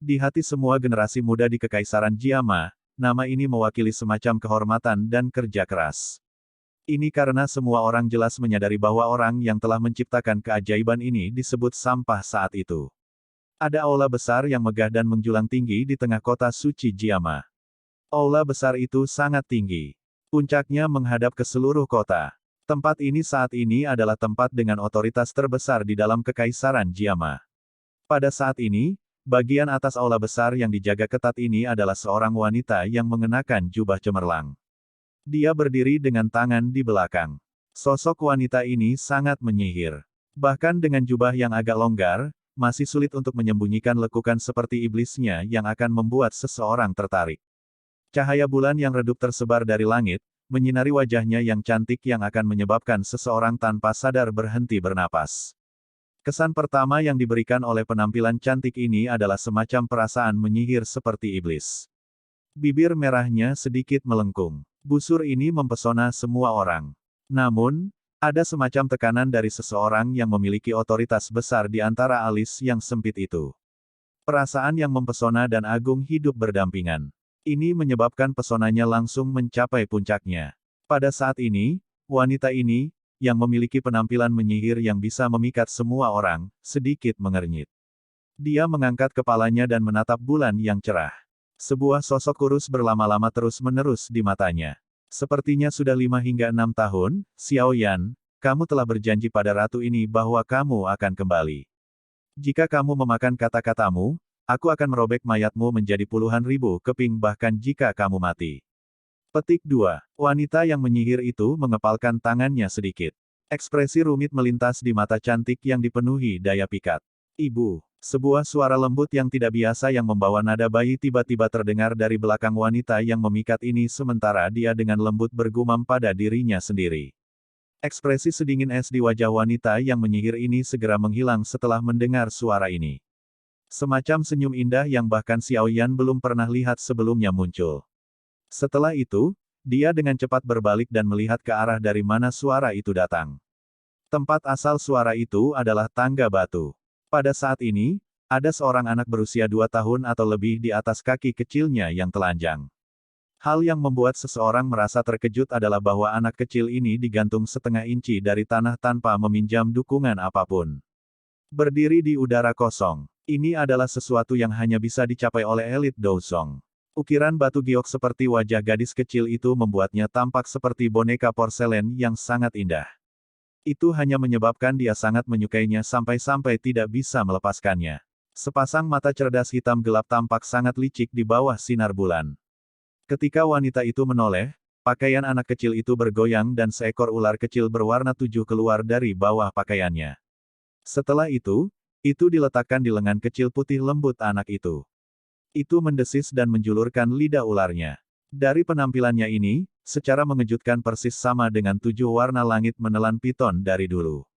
[SPEAKER 1] Di hati semua generasi muda di Kekaisaran Jiama, nama ini mewakili semacam kehormatan dan kerja keras. Ini karena semua orang jelas menyadari bahwa orang yang telah menciptakan keajaiban ini disebut sampah saat itu. Ada aula besar yang megah dan menjulang tinggi di tengah kota suci Jiama. Aula besar itu sangat tinggi. Puncaknya menghadap ke seluruh kota. Tempat ini saat ini adalah tempat dengan otoritas terbesar di dalam Kekaisaran Jiama. Pada saat ini, bagian atas aula besar yang dijaga ketat ini adalah seorang wanita yang mengenakan jubah cemerlang. Dia berdiri dengan tangan di belakang. Sosok wanita ini sangat menyihir. Bahkan dengan jubah yang agak longgar, masih sulit untuk menyembunyikan lekukan seperti iblisnya yang akan membuat seseorang tertarik. Cahaya bulan yang redup tersebar dari langit, menyinari wajahnya yang cantik yang akan menyebabkan seseorang tanpa sadar berhenti bernapas. Kesan pertama yang diberikan oleh penampilan cantik ini adalah semacam perasaan menyihir seperti iblis. Bibir merahnya sedikit melengkung. Busur ini mempesona semua orang. Namun, ada semacam tekanan dari seseorang yang memiliki otoritas besar di antara alis yang sempit itu. Perasaan yang mempesona dan agung hidup berdampingan. Ini menyebabkan pesonanya langsung mencapai puncaknya. Pada saat ini, wanita ini, yang memiliki penampilan menyihir yang bisa memikat semua orang, sedikit mengernyit. Dia mengangkat kepalanya dan menatap bulan yang cerah. Sebuah sosok kurus berlama-lama terus-menerus di matanya. Sepertinya sudah 5 hingga 6 tahun, Xiao Yan, kamu telah berjanji pada ratu ini bahwa kamu akan kembali. Jika kamu memakan kata-katamu, aku akan merobek mayatmu menjadi puluhan ribu keping bahkan jika kamu mati. Petik 2. Wanita yang menyihir itu mengepalkan tangannya sedikit. Ekspresi rumit melintas di mata cantik yang dipenuhi daya pikat. Ibu. Sebuah suara lembut yang tidak biasa yang membawa nada bayi tiba-tiba terdengar dari belakang wanita yang memikat ini sementara dia dengan lembut bergumam pada dirinya sendiri. Ekspresi sedingin es di wajah wanita yang menyihir ini segera menghilang setelah mendengar suara ini. Semacam senyum indah yang bahkan Xiao Yan belum pernah lihat sebelumnya muncul. Setelah itu, dia dengan cepat berbalik dan melihat ke arah dari mana suara itu datang. Tempat asal suara itu adalah tangga batu. Pada saat ini, ada seorang anak berusia 2 tahun atau lebih di atas kaki kecilnya yang telanjang. Hal yang membuat seseorang merasa terkejut adalah bahwa anak kecil ini digantung setengah inci dari tanah tanpa meminjam dukungan apapun. Berdiri di udara kosong, ini adalah sesuatu yang hanya bisa dicapai oleh elit Douzong. Ukiran batu giok seperti wajah gadis kecil itu membuatnya tampak seperti boneka porselen yang sangat indah. Itu hanya menyebabkan dia sangat menyukainya sampai-sampai tidak bisa melepaskannya. Sepasang mata cerdas hitam gelap tampak sangat licik di bawah sinar bulan. Ketika wanita itu menoleh, pakaian anak kecil itu bergoyang dan seekor ular kecil berwarna 7 keluar dari bawah pakaiannya. Setelah itu diletakkan di lengan kecil putih lembut anak itu. Itu mendesis dan menjulurkan lidah ularnya. Dari penampilannya ini, secara mengejutkan persis sama dengan 7 warna langit menelan piton dari dulu.